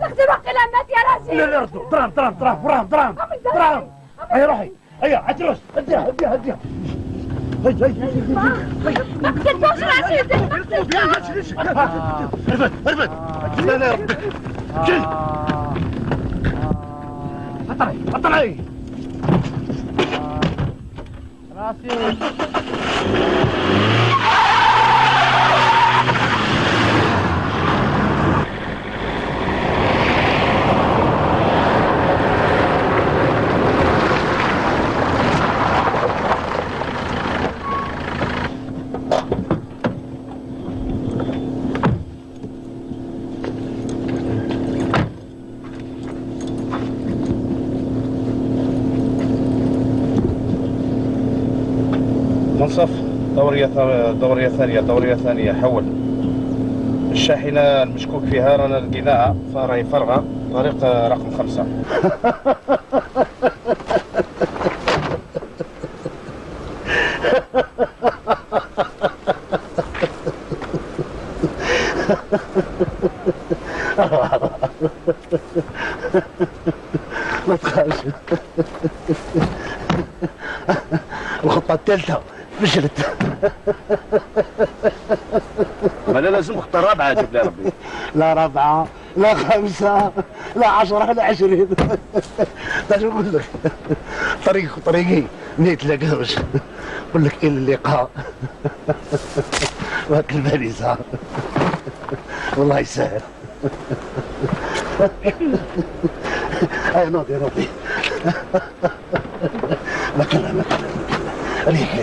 نخدم وقت مات يا راسي لا ارجو درام هيا روحي هيا عتروس اديها هيا ما قتلتوش راسي ارفد لا يربك جي اطلعي راسي منصف دورية ثانية حول الشاحنة المشكوك فيها رانا لقيناها فراهي فرغة طريق رقم 5 ما تخافش الخطة الثالثة فشلت ما لا لازم خطة رابعة جيب لي ربي لا رابعة لا 5 لا 10 لا 20 شو نقول لك طريقي ما يتلاقاوش نقول لك إلى اللقاء وهاك الفاليزة والله يسهل هاي نوضي ما كلا ريحي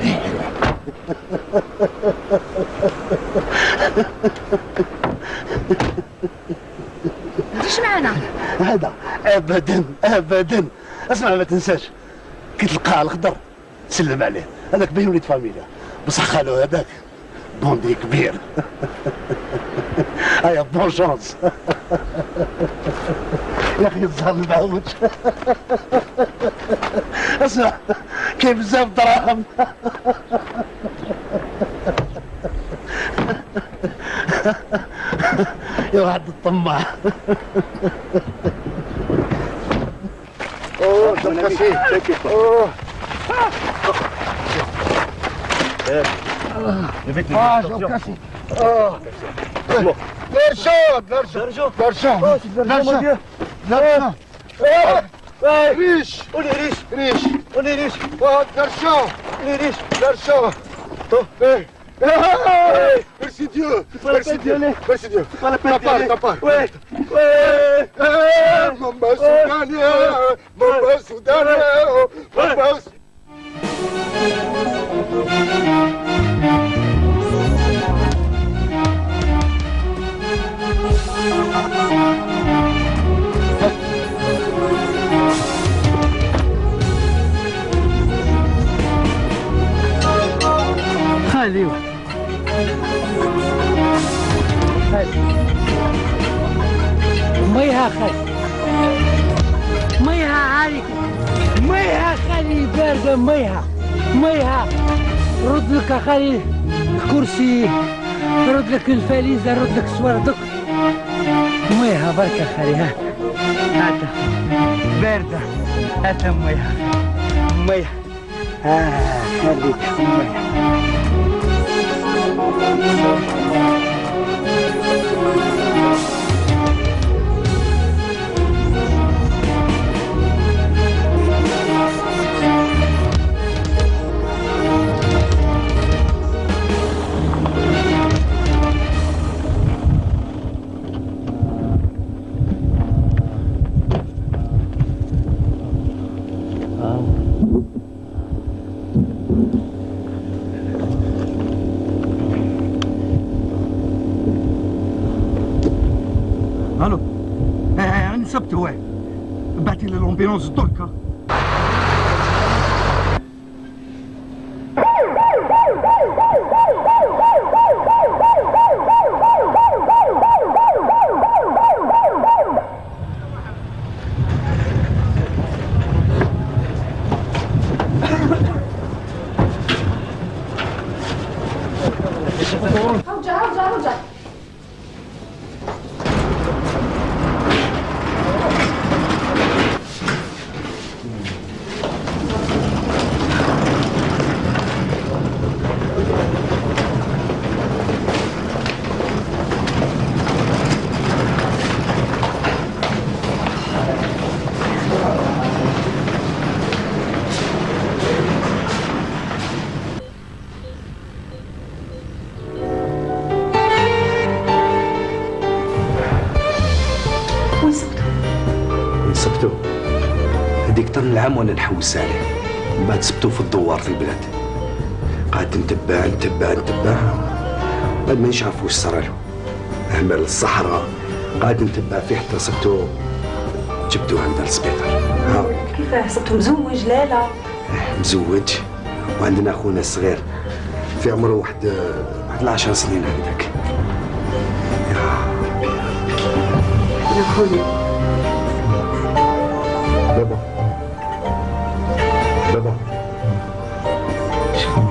تجيش معنا هذا ابدا اسمع ما تنساش كي تلقاه الخضر سلم عليه هذاك باين وليد فاميليا بصح خالو هذاك بوندي كبير هيا بون شونس يا اخي الزهر المعوج اسمع كاين بزاف دراهم يا واحد الطماع اوه كاسي ريش Merci Dieu. Merci Dieu. Merci Dieu. T'as pas. Ouais. Mamba Soudanais. خالي ميها خالي ميها عليك ميها خالي باردة ميها رد لك خالي الكرسي رد لك الفاليزة رد لك سوردك ميها بركة خالي هاتا باردة هاتا ميها خليك ميها الو انا سبت هو بعتي لي لومبيلونس دركا رجع سبتو هذيك طن العام وانا نحوس عليه من بعد سبتو في الدوار في البلاد قعدت نتبع بعد ما يشعرف واش صرا له عمل الصحراء قعدت نتبع فيه حتى سبتو جبتوه عندنا للسبيطار. كيفاه سبتو مزوج لا مزوج وعندنا اخونا الصغير في عمره واحد 10 سنين هكذاك. يا خويا بابا شكون؟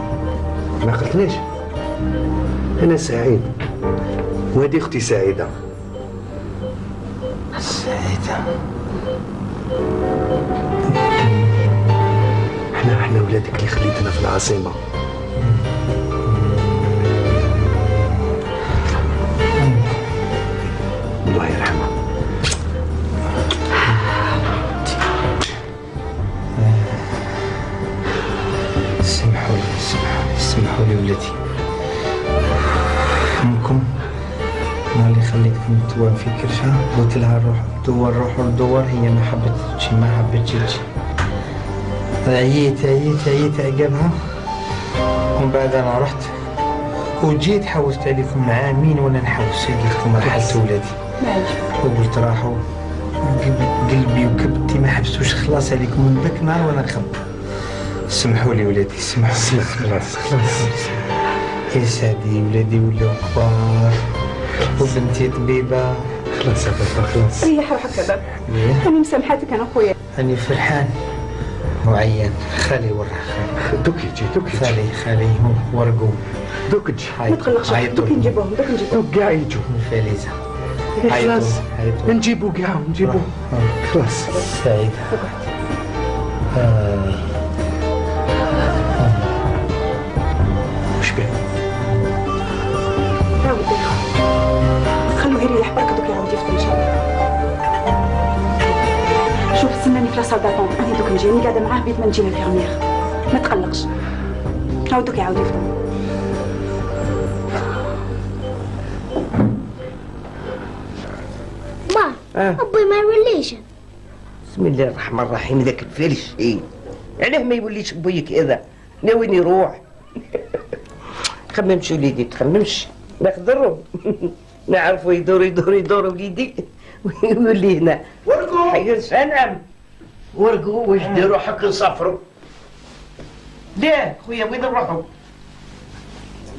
ما قلتليش انا سعيد وهذه اختي سعيده. احنا ولادك اللي خليتنا في العاصمه. الله يرحمها. سمحوا لي ولادي امكم انا اللي خليتكم تدور في كرشها قلت لها روح دور هي ما حبتش تجي عييت عقبها ومن بعد انا رحت وجيت حوست عليكم عامين وانا نحوس لكم رحلت ولادي وقلت راحوا قلبي وكبتي ما حبستوش خلاص عليكم من ذاك النهار وانا نخبى. سمحوا لي ولادي سمحوا لي خلاص يا سعدي ولادي ولاو كبار وبنتي طبيبه خلاص يا بابا خلاص ريح روحك يا بابا انا مسامحاتك انا خويا أنا فرحان وعيان خالي ورا دوك يجي خالي هو ورقو دوك تجي ما تقلقش دوك نجيبوهم دوك كاع يجوا فاليزة خلاص نجيبو كاع نجيبو خلاص سعيدة وش بيه لاصال داتون، راني دوك نجي قاعده معاه بيت ما نجي للفيرميغ. ما تقلقش. هاو دوك يعاود يفطر. أبوي ما يوليش. بسم الله الرحمن الرحيم. ذاك الفرش ايه علاه ما يوليش بويك كذا؟ ناوي يروح. تخممش وليدي تخممش، نخضروا نعرفوا يدوروا وليدي ويولي هنا. ورقوا حيرش انعم. ورقوا واش ديروا حق نسافروا؟ لا خويا وين نروحوا؟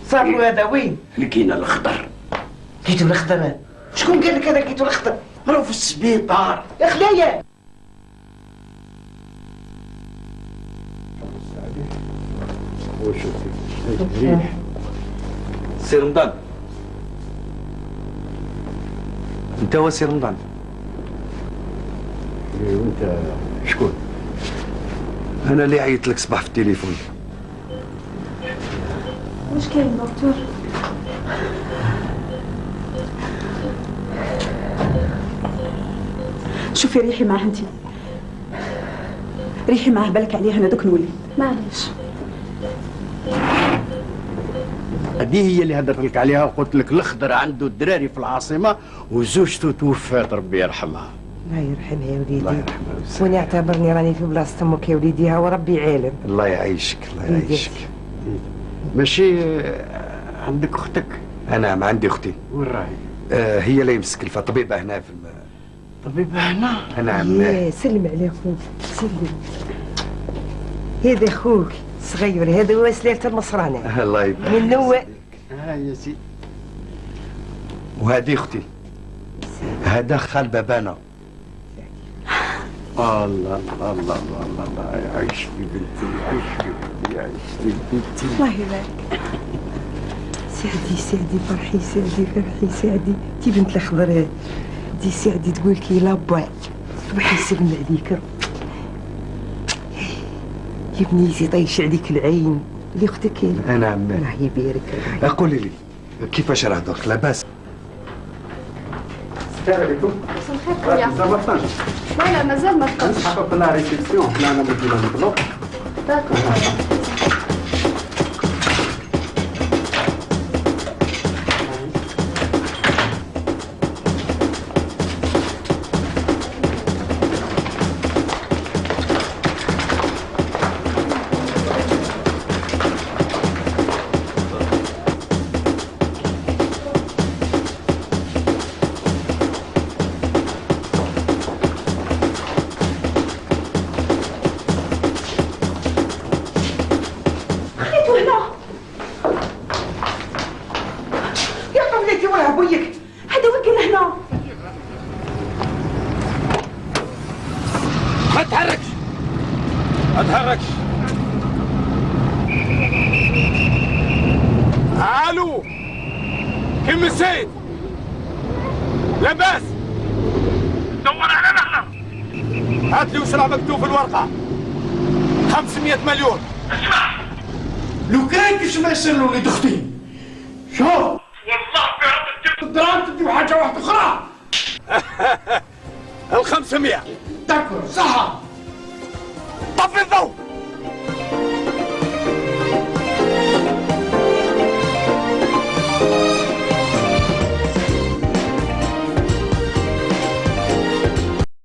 سافروا هذا وين؟ لقينا الخضر. لقيتوا الخضر؟ شكون قال لك هذا لقيتوا الخضر؟ راهو في السبيطار. يا خلايا وشوفي ريح. سي رمضان، انت هو سي رمضان؟ وانت شكون؟ انا اللي عيطت لك صباح في التليفون. واش كاين دكتور؟ شوفي ريحي معاه انت، ريحي معاه بالك عليه انا دوك نولي. معليش. هذه هي اللي هدرت لك عليها وقلت لك الخضر عنده الدراري في العاصمه وزوجته توفات ربي يرحمها. الله يرحمها يا وليدي. الله يرحمها. وانا اعتبرني راني في بلاصه امك يا وليدي، ها وربي عالم. الله يعيشك الله يعيشك. ماشي عندك اختك؟ انا ما عندي اختي. وين راهي؟ هي اللي يمسك لها طبيبه هنا في طبيبه هنا؟ نعم. يا سلم على خوك سلم. هذا خوك صغير، هذا هو سلالة المصرانة. الله يبارك من نوع. يا سيدي. وهذه اختي، هذا خال بابانا. الله الله الله الله الله يعيش لي بنتي، يعيش لي بنتي، يعيش لي بنتي. الله يبارك. سعدي سعدي فرحي، سعدي فرحي سعدي. انتي بنت الخضر دي سعدي تقول كي لابا صبحي يسلم عليك. يا بنيتي طيش عليك العين. اللي اختك نعم. الله يبارك. قولي لي كيفاش راه درك لاباس؟ السلام عليكم. مساء الخير خويا. لا لا مازال ما فطرتش. حطينا ريسبسيون، طلعنا من الديوان نطلب. داكور خويا. الو كم السيد لاباس دور على نحن. هات لي وسرعه مكتوب في الورقه 500 مليون. اسمع لو كان كيش ما يصير له وليد اختي شوف والله في الدراهم تدي حاجه واحده اخرى. ال 500 داكور صح.